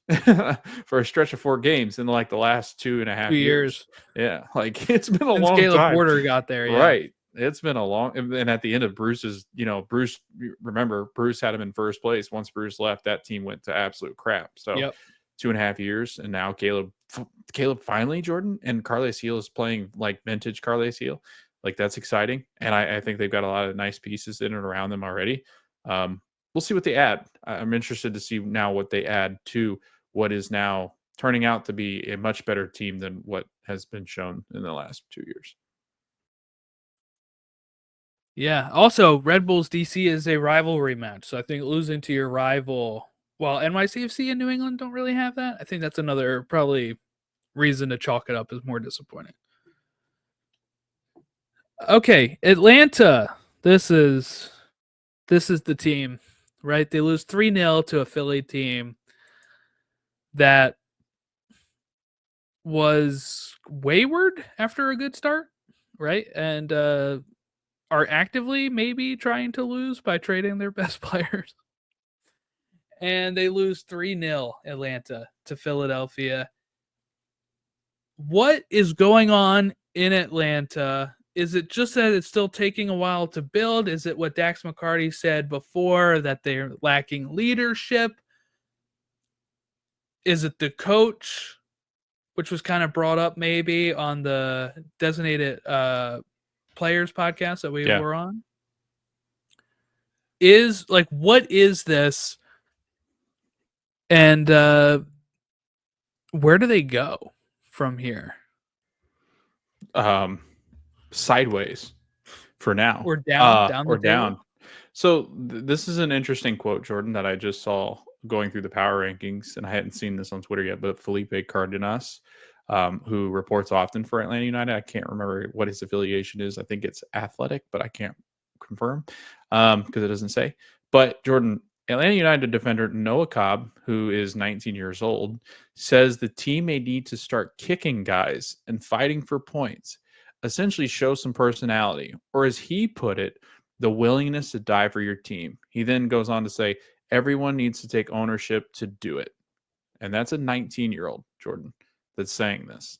for a stretch of 4 games in like the last 2.5 2 years. years. Yeah, like, it's been a Since long Caleb time. Porter got there, yeah. Right. It's been a long, and at the end of Bruce's, Bruce, remember, Bruce had him in first place. Once Bruce left, that team went to absolute crap. So Yep. 2.5 years, and now Caleb finally, Jordan, and Carles Heel is playing like vintage Carles Heel. Like, that's exciting, and I think they've got a lot of nice pieces in and around them already. We'll see what they add. I'm interested to see now what they add to what is now turning out to be a much better team than what has been shown in the last 2 years. Yeah. Also, Red Bulls DC is a rivalry match, so I think losing to your rival, while NYCFC and New England don't really have that, I think that's another probably reason to chalk it up as more disappointing. Okay, Atlanta. This is the team, right? They lose 3-0 to a Philly team that was wayward after a good start, right? And are actively maybe trying to lose by trading their best players. And they lose 3-0 Atlanta to Philadelphia. What is going on in Atlanta? Is it just that it's still taking a while to build? Is it what Dax McCarty said before, that they're lacking leadership? Is it the coach, which was kind of brought up maybe on the designated players podcast that we were on? Is, like, what is this? And where do they go from here? Sideways for now, Or down or the table? down. So this is an interesting quote, Jordan, that I just saw going through the power rankings, and I hadn't seen this on Twitter yet, but Felipe Cardenas, who reports often for Atlanta United. I can't remember what his affiliation is. I think it's Athletic, but I can't confirm because it doesn't say. But Jordan, Atlanta United defender Noah Cobb, who is 19 years old, says the team may need to start kicking guys and fighting for points, essentially show some personality, or as he put it, the willingness to die for your team. He then goes on to say, everyone needs to take ownership to do it. And that's a 19-year-old, Jordan, that's saying this.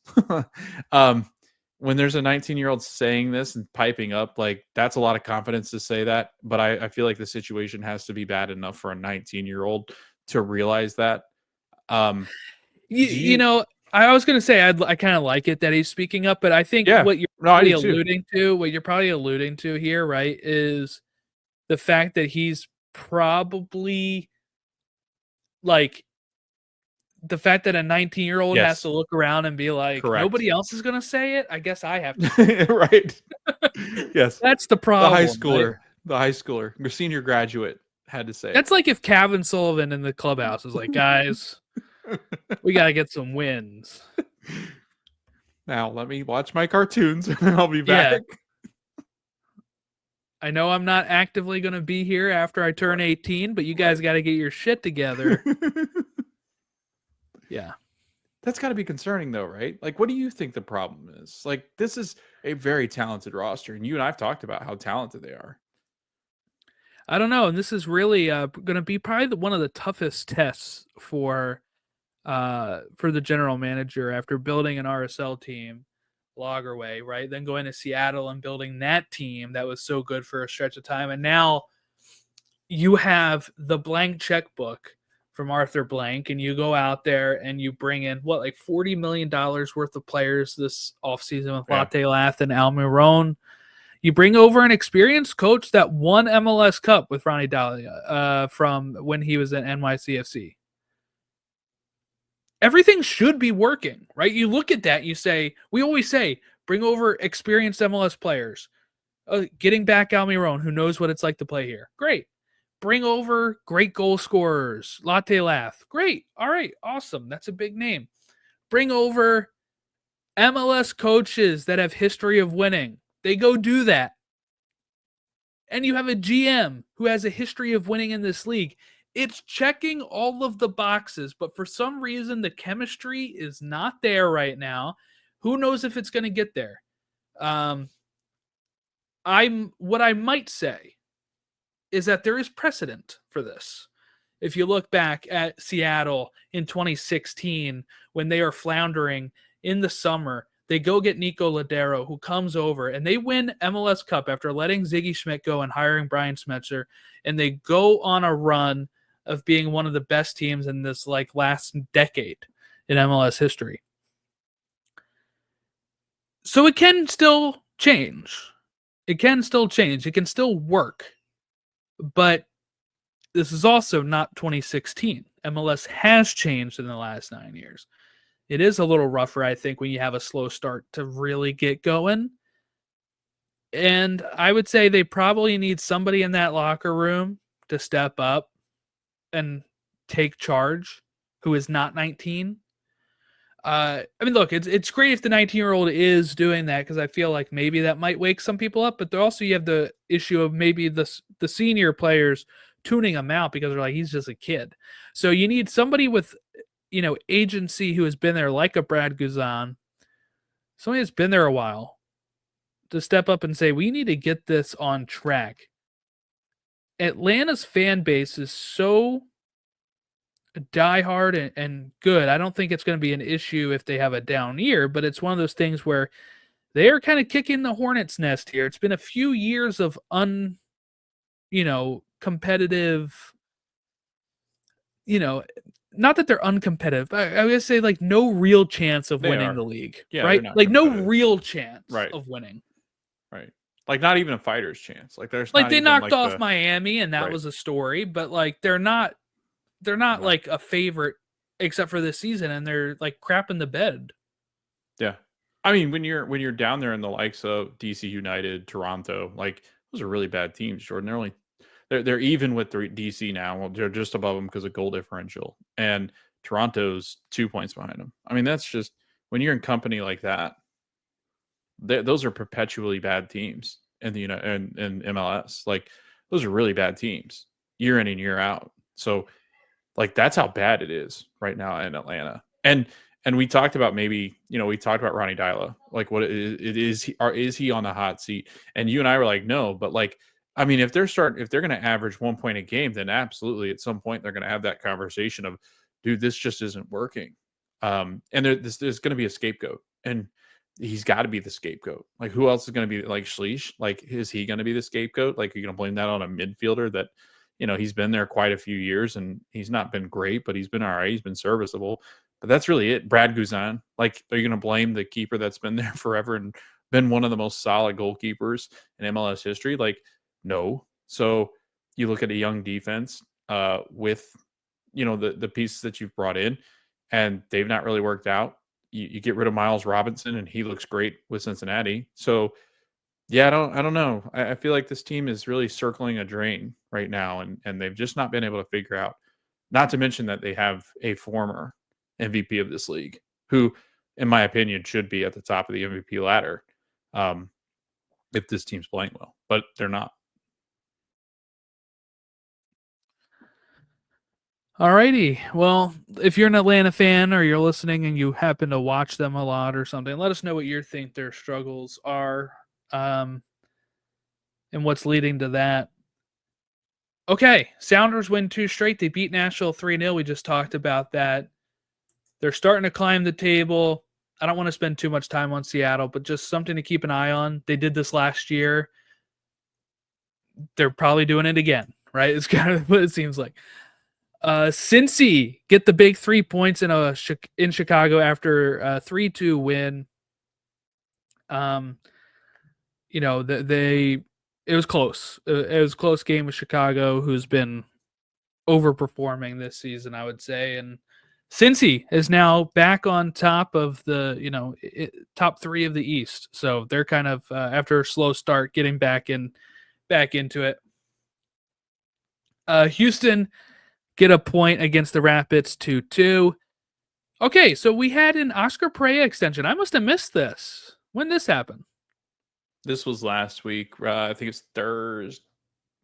When there's a 19-year-old saying this and piping up, like, that's a lot of confidence to say that. But I feel like the situation has to be bad enough for a 19-year-old to realize that. You know, I was going to say I kind of like it that he's speaking up, but I think what you're probably alluding to here, right, is the fact that he's probably, like, the fact that a 19-year-old has to look around and be like, nobody else is going to say it. I guess I have to. Right. Yes. That's the problem. The high schooler, your senior graduate had to say That's like if Calvin Sullivan in the clubhouse is like, guys, we got to get some wins. Now let me watch my cartoons and I'll be back. Yeah. I know I'm not actively going to be here after I turn 18, but you guys got to get your shit together. Yeah. That's got to be concerning though, right? Like, what do you think the problem is? Like, this is a very talented roster, and you and I've talked about how talented they are. I don't know, and this is really going to be probably one of the toughest tests for the general manager after building an RSL team. Lagerwey, right? Then going to Seattle and building that team that was so good for a stretch of time. And now you have the blank checkbook from Arthur Blank, and you go out there and you bring in like $40 million worth of players this offseason with Latte Lath and Almiron. You bring over an experienced coach that won MLS Cup with Ronnie Dahlia from when he was at NYCFC. Everything should be working, right? You look at that, you say, we always say, bring over experienced MLS players. Getting back Almiron, who knows what it's like to play here. Great. Bring over great goal scorers. Latte Lath. Great. All right. Awesome. That's a big name. Bring over MLS coaches that have history of winning. They go do that. And you have a GM who has a history of winning in this league. It's checking all of the boxes, but for some reason, the chemistry is not there right now. Who knows if it's going to get there? What I might say is that there is precedent for this. If you look back at Seattle in 2016, when they are floundering in the summer, they go get Nico Ladero, who comes over, and they win MLS Cup after letting Ziggy Schmidt go and hiring Brian Smetzer, and they go on a run of being one of the best teams in this last decade in MLS history. So it can still change. It can still change. It can still work. But this is also not 2016. MLS has changed in the last 9 years. It is a little rougher, I think, when you have a slow start to really get going. And I would say they probably need somebody in that locker room to step up and take charge who is not 19. I mean, look, it's great if the 19-year-old is doing that, because I feel like maybe that might wake some people up. But also you have the issue of maybe the senior players tuning him out because they're like, he's just a kid. So you need somebody with, agency who has been there, like a Brad Guzan, somebody that's been there a while, to step up and say, we need to get this on track. Atlanta's fan base is so diehard and good. I don't think it's going to be an issue if they have a down year, but it's one of those things where they are kind of kicking the hornet's nest here. It's been a few years of competitive, not that they're uncompetitive, but I would say no real chance of winning the league, right? No real chance of winning. Right. Not even a fighter's chance. There's they knocked off Miami, and that was a story, but they're not a favorite except for this season, and they're crap in the bed. Yeah. I mean, when you're down there in the likes of DC United, Toronto, those are really bad teams, Jordan. They're even with DC now. Well, they're just above them because of goal differential, and Toronto's 2 points behind them. I mean, that's just, when you're in company like that, those are perpetually bad teams in the in MLS. Those are really bad teams year in and year out. So that's how bad it is right now in Atlanta. And we talked about we talked about Ronnie Dahlia. What is he on the hot seat? And you and I were like, no, but I mean, if they're going to average 1 point a game, then absolutely at some point they're going to have that conversation of, dude, this just isn't working. And there's going to be a scapegoat, and he's got to be the scapegoat. Who else is going to be Schleich? Is he going to be the scapegoat? You're going to blame that on a midfielder that, he's been there quite a few years and he's not been great, but he's been all right. He's been serviceable, but that's really it. Brad Guzan, are you going to blame the keeper that's been there forever and been one of the most solid goalkeepers in MLS history? No. So you look at a young defense with, the pieces that you've brought in, and they've not really worked out. You get rid of Miles Robinson, and he looks great with Cincinnati. So yeah, I don't know. I feel like this team is really circling a drain right now, and they've just not been able to figure out. Not to mention that they have a former MVP of this league who, in my opinion, should be at the top of the MVP ladder if this team's playing well, but they're not. Alrighty. Well, if you're an Atlanta fan or you're listening and you happen to watch them a lot or something, let us know what you think their struggles are and what's leading to that. Okay, Sounders win 2 straight. They beat Nashville 3-0. We just talked about that. They're starting to climb the table. I don't want to spend too much time on Seattle, but just something to keep an eye on. They did this last year. They're probably doing it again, right? It's kind of what it seems like. Cincy get the big 3 points in Chicago after a 3-2 win. It was close. It was a close game with Chicago, who's been overperforming this season, I would say. And Cincy is now back on top of the, top 3 of the East. So they're kind of, after a slow start, getting back into it. Houston get a point against the Rapids 2-2. Okay, so we had an Oscar Pereira extension. I must have missed this. When did this happen? This was last week. I think it's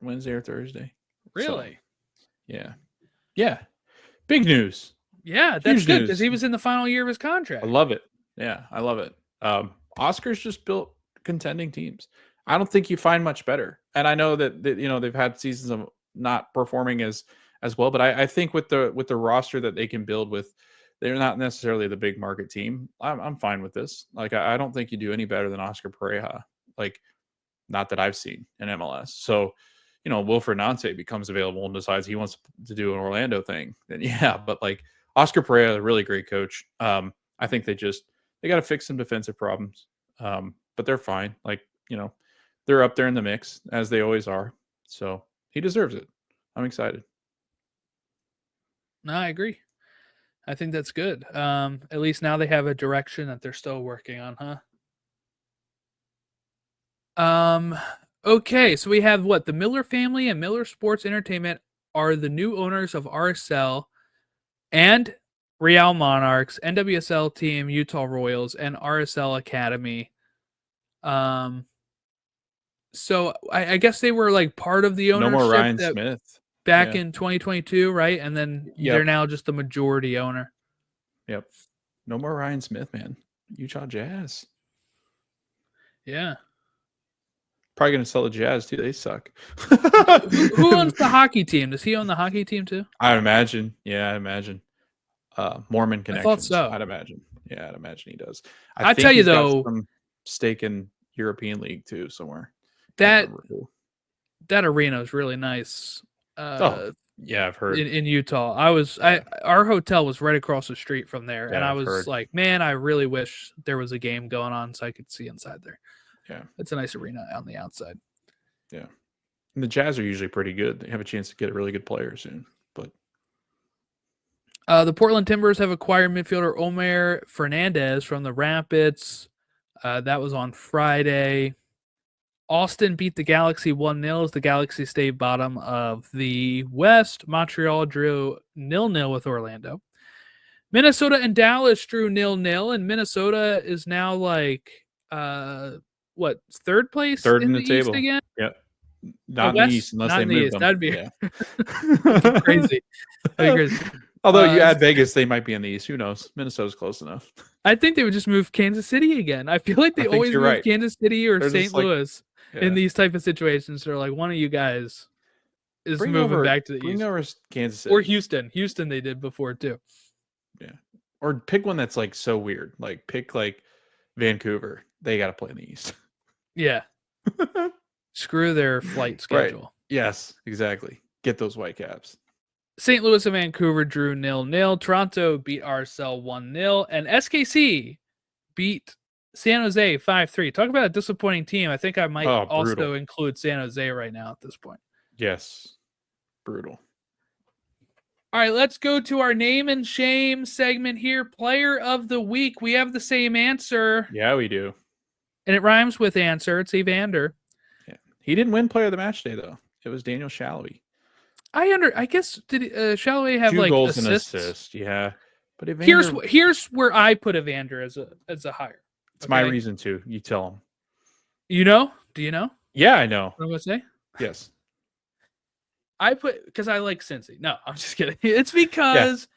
Wednesday or Thursday. Really? So, yeah. Big news. Yeah, that's good because he was in the final year of his contract. I love it. Yeah, I love it. Oscar's just built contending teams. I don't think you find much better. And I know that they've had seasons of not performing as well, but I think with the roster that they can build with, they're not necessarily the big market team. I'm fine with this. Like I don't think you do any better than Oscar Pereira. Like, not that I've seen in MLS. So, Wilfred Nancy becomes available and decides he wants to do an Orlando thing, then yeah. But like Oscar Pereira, a really great coach. I think they got to fix some defensive problems. But they're fine. Like, they're up there in the mix as they always are. So he deserves it. I'm excited. No, I agree. I think that's good. At least now they have a direction that they're still working on, huh? Okay, so we have the Miller family and Miller Sports Entertainment are the new owners of RSL and Real Monarchs, NWSL team Utah Royals, and RSL Academy. So I guess they were like part of the ownership. No more Ryan Smith back in 2022, right? And then they're now just the majority owner. Yep. No more Ryan Smith, man. Utah Jazz. Yeah. Probably going to sell the Jazz too. They suck. Who owns the hockey team? Does he own the hockey team too? I imagine. Yeah, I imagine. Mormon connections. I thought so. I'd imagine. Yeah, I'd imagine he does. I tell you though, got some stake in European League too somewhere. That arena is really nice. Yeah, I've heard in Utah. Our hotel was right across the street from there, and I was like, man, I really wish there was a game going on so I could see inside there. Yeah, it's a nice arena on the outside. Yeah, and the Jazz are usually pretty good. They have a chance to get a really good player soon. But the Portland Timbers have acquired midfielder Omer Fernandez from the Rapids. That was on Friday. Austin beat the Galaxy 1-0 as the Galaxy stayed bottom of the West. Montreal drew 0-0 with Orlando. Minnesota and Dallas drew 0-0, and Minnesota is now like third place? Third in the table East again? Yep. Not in the East unless they move them. That'd be crazy. That'd be crazy. Although you add Vegas, they might be in the East. Who knows? Minnesota's close enough. I think they would just move Kansas City again. I feel like they always move Kansas City or St. Louis in these type of situations. They're like, one of you guys is moving back to the East. Bring over Kansas City. Or Houston. Houston they did before too. Yeah. Or pick one that's like so weird. Like pick like Vancouver. They got to play in the East. Yeah. Screw their flight schedule. Right. Yes, exactly. Get those Whitecaps. St. Louis and Vancouver drew 0-0. Toronto beat RSL 1-0. And SKC beat San Jose 5-3. Talk about a disappointing team. I think I might also include San Jose right now at this point. Yes. Brutal. All right, let's go to our name and shame segment here. Player of the week. We have the same answer. Yeah, we do. And it rhymes with answer. It's Evander. Yeah. He didn't win player of the match day, though. It was Daniel Shalvey. I guess did Shalvey have 2 goals assists? and assists? Yeah. But Evander, here's where I put Evander as a hire. It's my reason too. You tell him. You know? Do you know? Yeah, I know. What I'm gonna say? Yes. I put because I like Cincy. No, I'm just kidding. It's because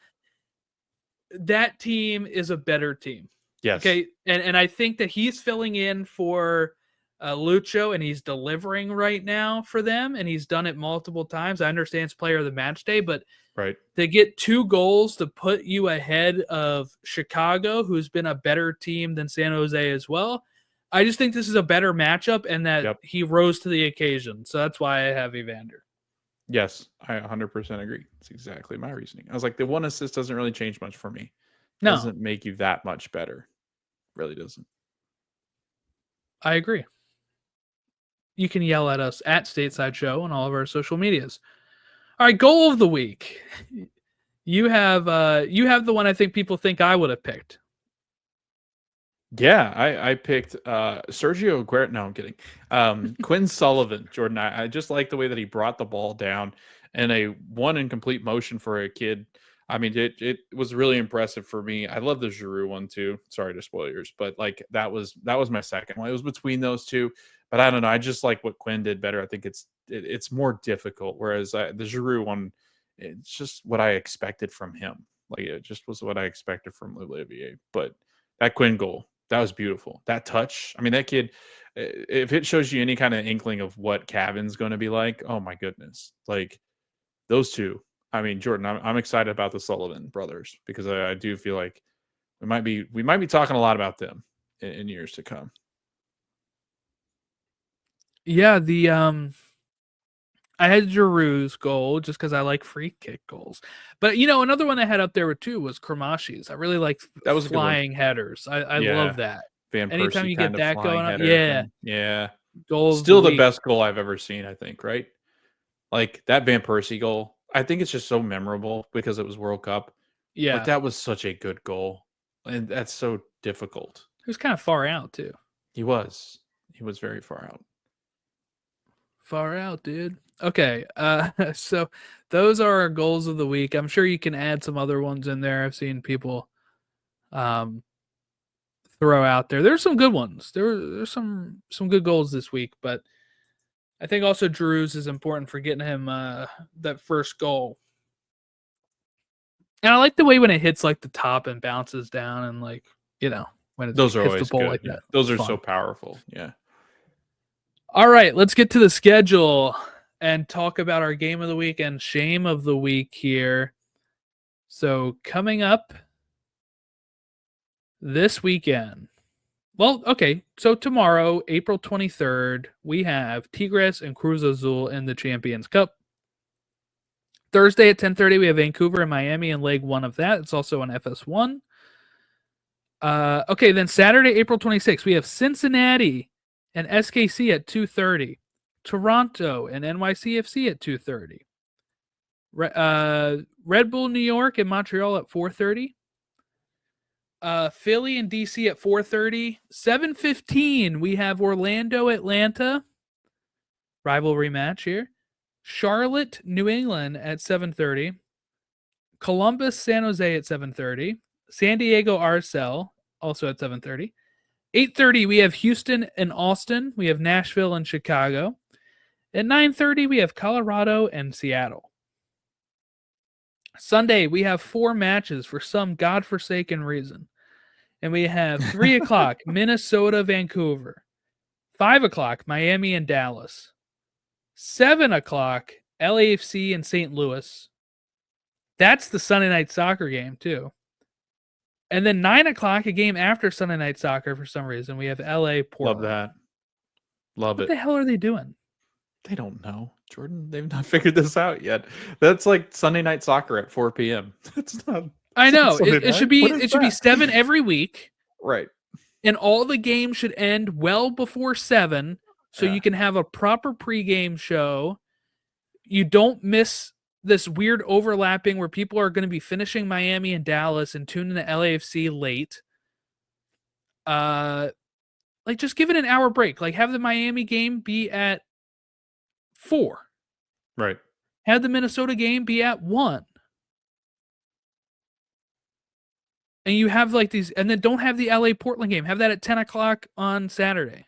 that team is a better team. Yes. Okay. And I think that he's filling in for Lucho, and he's delivering right now for them, and he's done it multiple times. I understand it's player of the match day, but Right. They get 2 goals to put you ahead of Chicago, who's been a better team than San Jose as well. I just think this is a better matchup and that Yep. he rose to the occasion. So that's why I have Evander. Yes, I 100% agree. That's exactly my reasoning. I was like, the 1 assist doesn't really change much for me. No, Doesn't make you that much better. Really doesn't. I agree. You can yell at us at Stateside Show on all of our social medias. All right, goal of the week. You have the one I think people think I would have picked. Yeah, I picked Sergio Aguero. No, I'm kidding. Quinn Sullivan, Jordan. I just like the way that he brought the ball down in a one in complete motion for a kid. I mean, it was really impressive for me. I love the Giroud one too. Sorry to spoil yours, but like that was my second one. It was between those two, but I don't know. I just like what Quinn did better. I think it's more difficult. Whereas the Giroud one, it's just what I expected from him. Like it just was what I expected from Olivier. But that Quinn goal, that was beautiful. That touch. I mean, that kid, if it shows you any kind of inkling of what Cavan's going to be like, oh my goodness. Like those two. I mean, Jordan, I'm excited about the Sullivan brothers because I do feel like we might be talking a lot about them in years to come. Yeah, I had Giroud's goal just because I like free kick goals. But another one I had up there too was Kramashi's. I really like That was a good one. flying headers. I Yeah. love that. Van Anytime Persie you kind get of that flying going on, header yeah, thing. Yeah. goal of the Still the week. best goal I've ever seen, I think, right? Like that Van Persie goal. I think it's just so memorable because it was World Cup. But Yeah, that was such a good goal. And that's so difficult. he was kind of far out too. He was. He was very far out. Far out, dude. Okay, so those are our goals of the week. I'm sure you can add some other ones in there. I've seen people um, throw out there. There's some good ones. There's some good goals this week, but I think also Drew's is important for getting him that first goal. And I like the way when it hits like the top and bounces down and like, when it Those are hits the always pole good. like Yeah. that. Those It's are fun. so powerful. Yeah. All right, let's get to the schedule and talk about our game of the week and shame of the week here. So coming up this weekend. Well, okay. So tomorrow, April 23rd, we have Tigres and Cruz Azul in the Champions Cup. Thursday at 10:30, we have Vancouver and Miami in leg 1 of that. It's also on FS1. Okay, then Saturday, April 26th, we have Cincinnati and SKC at 2:30. Toronto and NYCFC at 2:30. Red Bull New York and Montreal at 4:30. Philly and DC at 4:30. 7:15, we have Orlando Atlanta. Rivalry match here. Charlotte New England at 7:30. Columbus San Jose at 7:30. San Diego RSL also at 7:30. 8:30, we have Houston and Austin. We have Nashville and Chicago. At 9:30, we have Colorado and Seattle. Sunday, we have 4 matches for some godforsaken reason. And we have 3 o'clock, Minnesota, Vancouver. 5 o'clock, Miami and Dallas. 7 o'clock, LAFC and St. Louis. That's the Sunday night soccer game, too. And then 9 o'clock, a game after Sunday night soccer for some reason, we have LA Portland. Love that. Love What it. the hell are they doing? They don't know, Jordan. They've not figured this out yet. That's like Sunday night soccer at 4 p.m. That's not. I know. It Should be 7 every week. Right. And all the games should end well before 7 so Yeah. you can have a proper pregame show. You don't miss this weird overlapping where people are going to be finishing Miami and Dallas and tuning to LAFC late. Like just give it an hour break. Like have the Miami game be at 4. Right. Have the Minnesota game be at 1. And you have like these, and then don't have the LA Portland game. Have that at 10 o'clock on Saturday.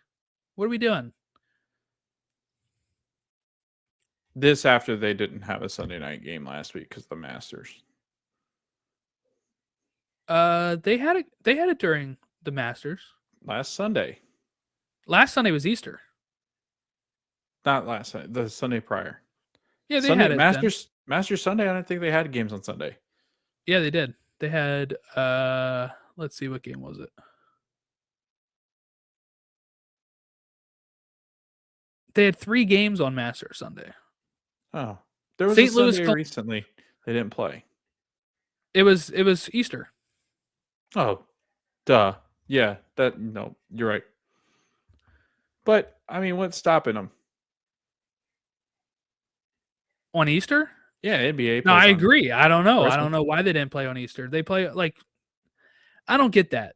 What are we doing? This after they didn't have a Sunday night game last week because the Masters. They had it during the Masters. Last Sunday. Last Sunday was Easter. Not last Sunday. The Sunday prior. Yeah, they Sunday had it Masters. Master Sunday, I don't think they had games on Sunday. Yeah, they did. They had let's see, what game was it? They had 3 games on Master Sunday. Oh. There was a St. Louis Sunday recently they didn't play. It was Easter. Oh, duh. Yeah, no, you're right. But I mean, what's stopping them? On Easter? Yeah, NBA. No, I plays on agree. I don't know. I Christmas. don't know why they didn't play on Easter. They play like I don't get that.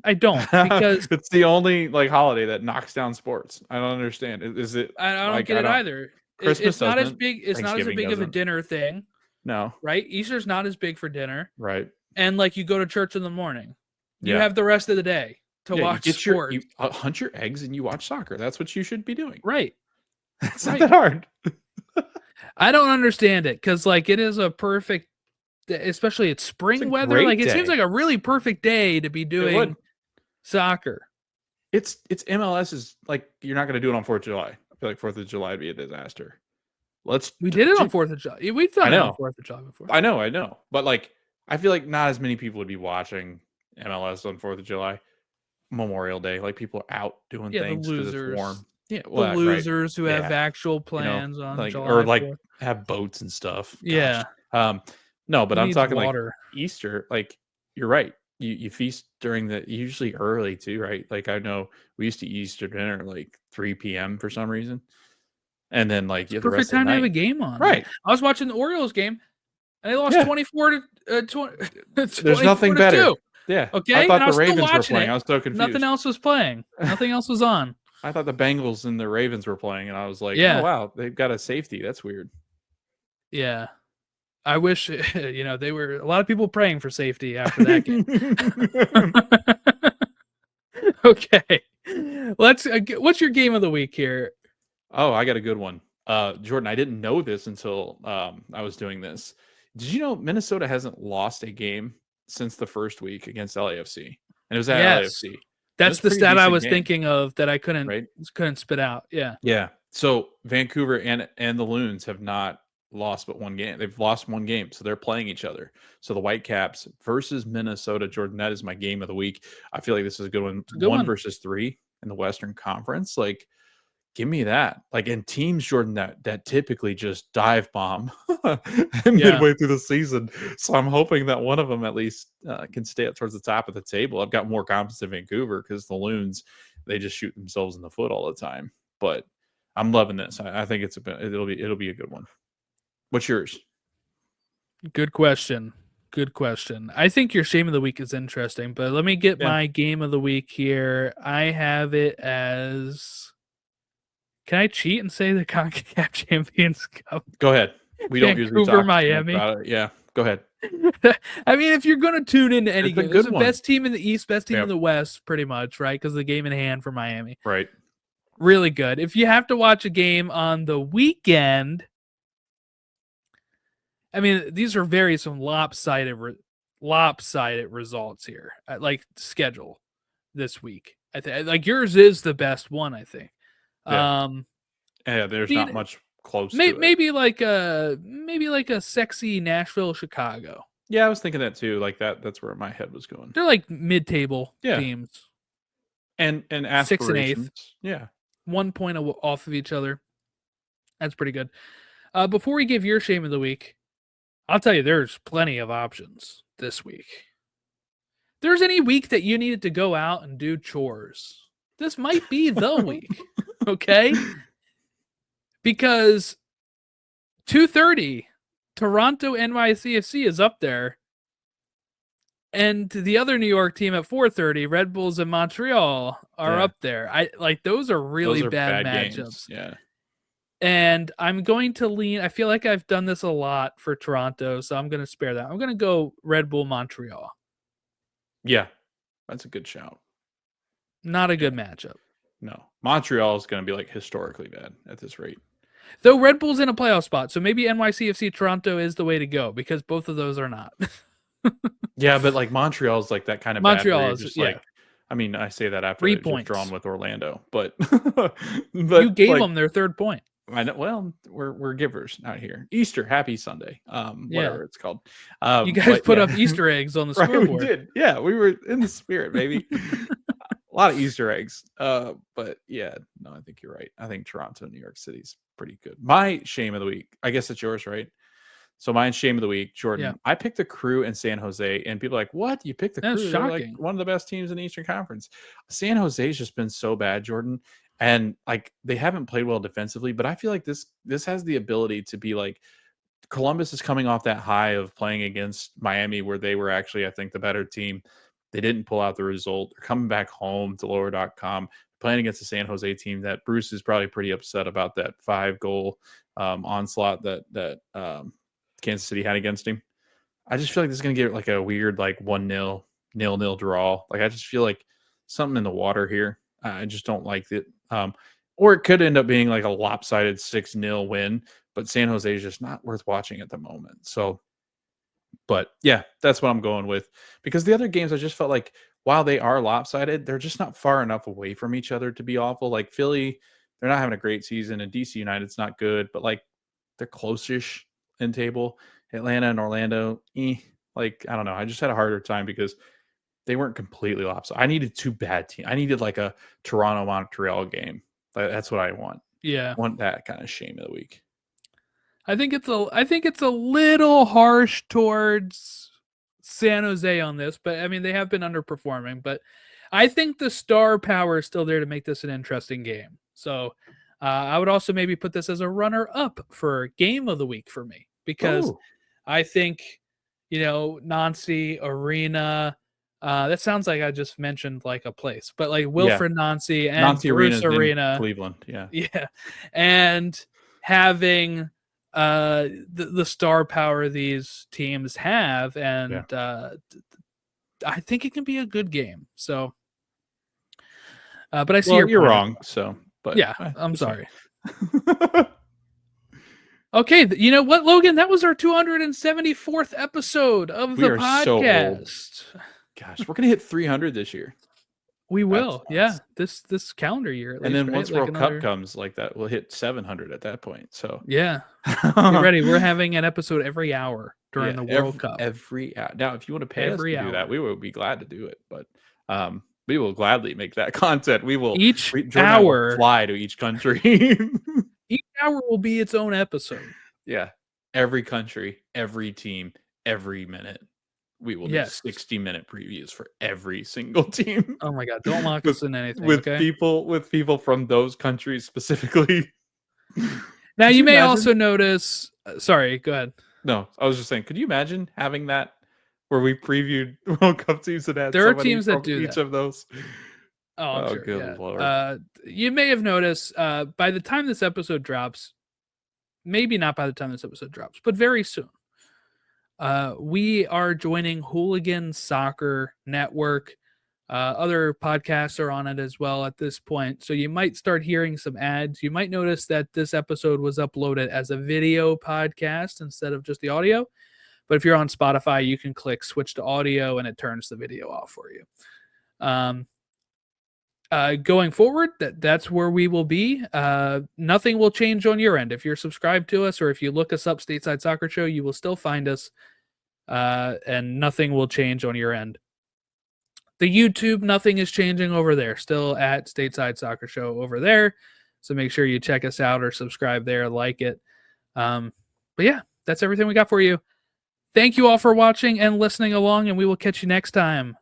I don't because It's the only like holiday that knocks down sports. I don't understand. Is it? I don't Like, get it either. Christmas It's not as doesn't. big. It's not as Thanksgiving big of a doesn't. dinner thing, No. right? Easter's not as big for dinner, Right. and like you go to church in the morning, you Yeah. have the rest of the day to Yeah, watch you get sports. you hunt your eggs and you watch soccer. That's what you should be doing. Right. It's not that hard. I don't understand it because like it is a perfect, especially it's spring weather. great Like it seems day. like a really perfect day to be doing soccer. It's MLS is like you're not going to do it on 4th of July. I feel like 4th of July would be a disaster. We did it on 4th of July. We've done it on 4th of July before. I know. But like I feel like not as many people would be watching MLS on 4th of July. Memorial Day, like people are out doing things because it's warm. Yeah, well, the losers who have actual plans on like July or like 4th. Have boats and stuff. Yeah. Gosh. No, but Who I'm needs talking water? like Easter. Like you're right. You feast during the usually early too, right? Like I know we used to eat Easter dinner like 3 p.m. for some reason, and then like It's the perfect rest time of the to have a night. game on. Right. I was watching the Orioles game, and they lost 24 to 20. There's nothing better. Yeah. Okay. I thought and the Ravens were playing. It. I was so confused. Nothing else was playing. Nothing else was on. I thought the Bengals and the Ravens were playing, and I was like, Yeah. oh, wow, they've got a safety. That's weird. Yeah. I wish, they were a lot of people praying for safety after that game. Okay. What's your game of the week here? Oh, I got a good one. Jordan, I didn't know this until I was doing this. Did you know Minnesota hasn't lost a game since the first week against LAFC? And it was at LAFC. That's the stat I was thinking of that I couldn't spit out. Yeah. Yeah. So Vancouver and the Loons have not lost but one game. They've lost one game, so they're playing each other. So the Whitecaps versus Minnesota, Jordan, that is my game of the week. I feel like this is a good one. One versus 3 in the Western Conference. Like, give me that. Like, in teams, Jordan, that typically just dive bomb midway through the season. So I'm hoping that one of them at least can stay up towards the top of the table. I've got more confidence in Vancouver because the Loons, they just shoot themselves in the foot all the time. But I'm loving this. I think it'll be a good one. What's yours? Good question. I think your shame of the week is interesting, but let me get my game of the week here. I have it as. Can I cheat and say the CONCACAF Champions Cup? Go ahead. We don't usually talk Miami. about it. Yeah, go ahead. I mean, if you're going to tune into any game, it's the best team in the East, best team in the West, pretty much, right? Because the game in hand for Miami. Right. Really good. If you have to watch a game on the weekend, I mean, these are some lopsided results here. Like schedule this week. I think like yours is the best one. I think. Yeah. There's not much close. To it. Maybe like a sexy Nashville, Chicago. Yeah, I was thinking that too. Like that. That's where my head was going. They're like mid-table teams. And aspirations. 6 and 8th. Yeah. 1 point off of each other. That's pretty good. Before we give your shame of the week, I'll tell you, there's plenty of options this week. If there's any week that you needed to go out and do chores, this might be the week, okay? Because 2:30, Toronto NYCFC is up there, and the other New York team at 4:30, Red Bulls and Montreal are up there. Those are really bad matchups. Games. Yeah. And I'm going to lean. I feel like I've done this a lot for Toronto, so I'm going to spare that. I'm going to go Red Bull Montreal. Yeah, that's a good shout. Not a good matchup. No, Montreal is going to be like historically bad at this rate. Though Red Bull's in a playoff spot, so maybe NYCFC Toronto is the way to go because both of those are not. Yeah, but like Montreal is like that kind of Montreal is just like. I mean, I say that after 3 they're points drawn with Orlando, but you gave them their 3rd point. I know, well, we're givers out here. Easter, happy Sunday, Yeah. whatever it's called. You guys But put yeah, up Easter eggs on the right, we scoreboard. did. Yeah, we were in the spirit, baby. A lot of Easter eggs. But yeah, no, I think you're right. I think Toronto, New York City's pretty good. My shame of the week, I guess it's yours, right? So mine's shame of the week, Yeah. Jordan. I picked the Crew in San Jose, and people are like, "What? You picked the That's Crew? They're like shocking. one of the best teams in the Eastern Conference." San Jose's just been so bad, Jordan, and like they haven't played well defensively. But I feel like this has the ability to be like Columbus is coming off that high of playing against Miami, where they were actually, I think, the better team. They didn't pull out the result. They're coming back home to lower.com, playing against the San Jose team that Bruce is probably pretty upset about that 5-goal onslaught that Kansas City had against him. I just feel like this is going to get like a weird, like 1-0, 0-0 draw. Like, I just feel like something in the water here. I just don't like it. Or it could end up being like a lopsided 6-0 win, but San Jose is just not worth watching at the moment. So, but yeah, that's what I'm going with, because the other games I just felt like while they are lopsided, they're just not far enough away from each other to be awful. Like Philly, they're not having a great season, and DC United's not good, but like they're close-ish in table. Atlanta and Orlando, like I don't know. I just had a harder time because they weren't completely lopsided. I needed two bad teams. I needed like a Toronto Montreal game. That's what I want. Yeah. I want that kind of shame of the week. I think it's a little harsh towards San Jose on this, but I mean they have been underperforming, but I think the star power is still there to make this an interesting game. So I would also maybe put this as a runner up for game of the week for me, because Oh, I think, Nancy Arena. That sounds like I just mentioned like a place, but like yeah. Wilfred Nancy and Nancy Bruce Arena's in Arena, Cleveland. Yeah. yeah, and having the star power these teams have, Yeah. and I think it can be a good game. So, but I see Well, your you're point as wrong. well. So, but Yeah, I'm it's fine. sorry. Okay, you know what, Logan? That was our 274th episode of We the are so old. podcast. Gosh, we're gonna hit 300 this year. We That's will, nuts. yeah. This calendar year at And least, then right? once Like World Cup another, comes like that, we'll hit 700 at that point. So, yeah. Get ready. We're having an episode every hour during yeah, the World Cup. every now, if you want to pay us Every to do that, hour. we will be glad to do it. But we will gladly make that content. Each Jordan and I will hour, fly to each country. each hour will be its own episode. Yeah, every country, every team, every minute. We will do Yes. 60-minute previews for every single team. Oh my God! Don't lock with, us in anything, with okay? people from those countries specifically. Now Could you you may imagine? also notice. Sorry, go ahead. No, I was just saying, could you imagine having that where we previewed World Cup teams that had There are somebody teams that from do each that. of those? Oh, I'm Oh, sure. good Yeah. Lord. You may have noticed. By the time this episode drops, maybe not by the time this episode drops, but very soon, we are joining Hooligan Soccer Network. Other podcasts are on it as well at this point. So you might start hearing some ads. You might notice that this episode was uploaded as a video podcast instead of just the audio. But if you're on Spotify, you can click switch to audio and it turns the video off for you. Going forward, that's where we will be. Nothing will change on your end. If you're subscribed to us or if you look us up, Stateside Soccer Show, you will still find us, and nothing will change on your end. The YouTube, nothing is changing over there. Still at Stateside Soccer Show over there. So make sure you check us out or subscribe there, like it. But yeah, that's everything we got for you. Thank you all for watching and listening along, and we will catch you next time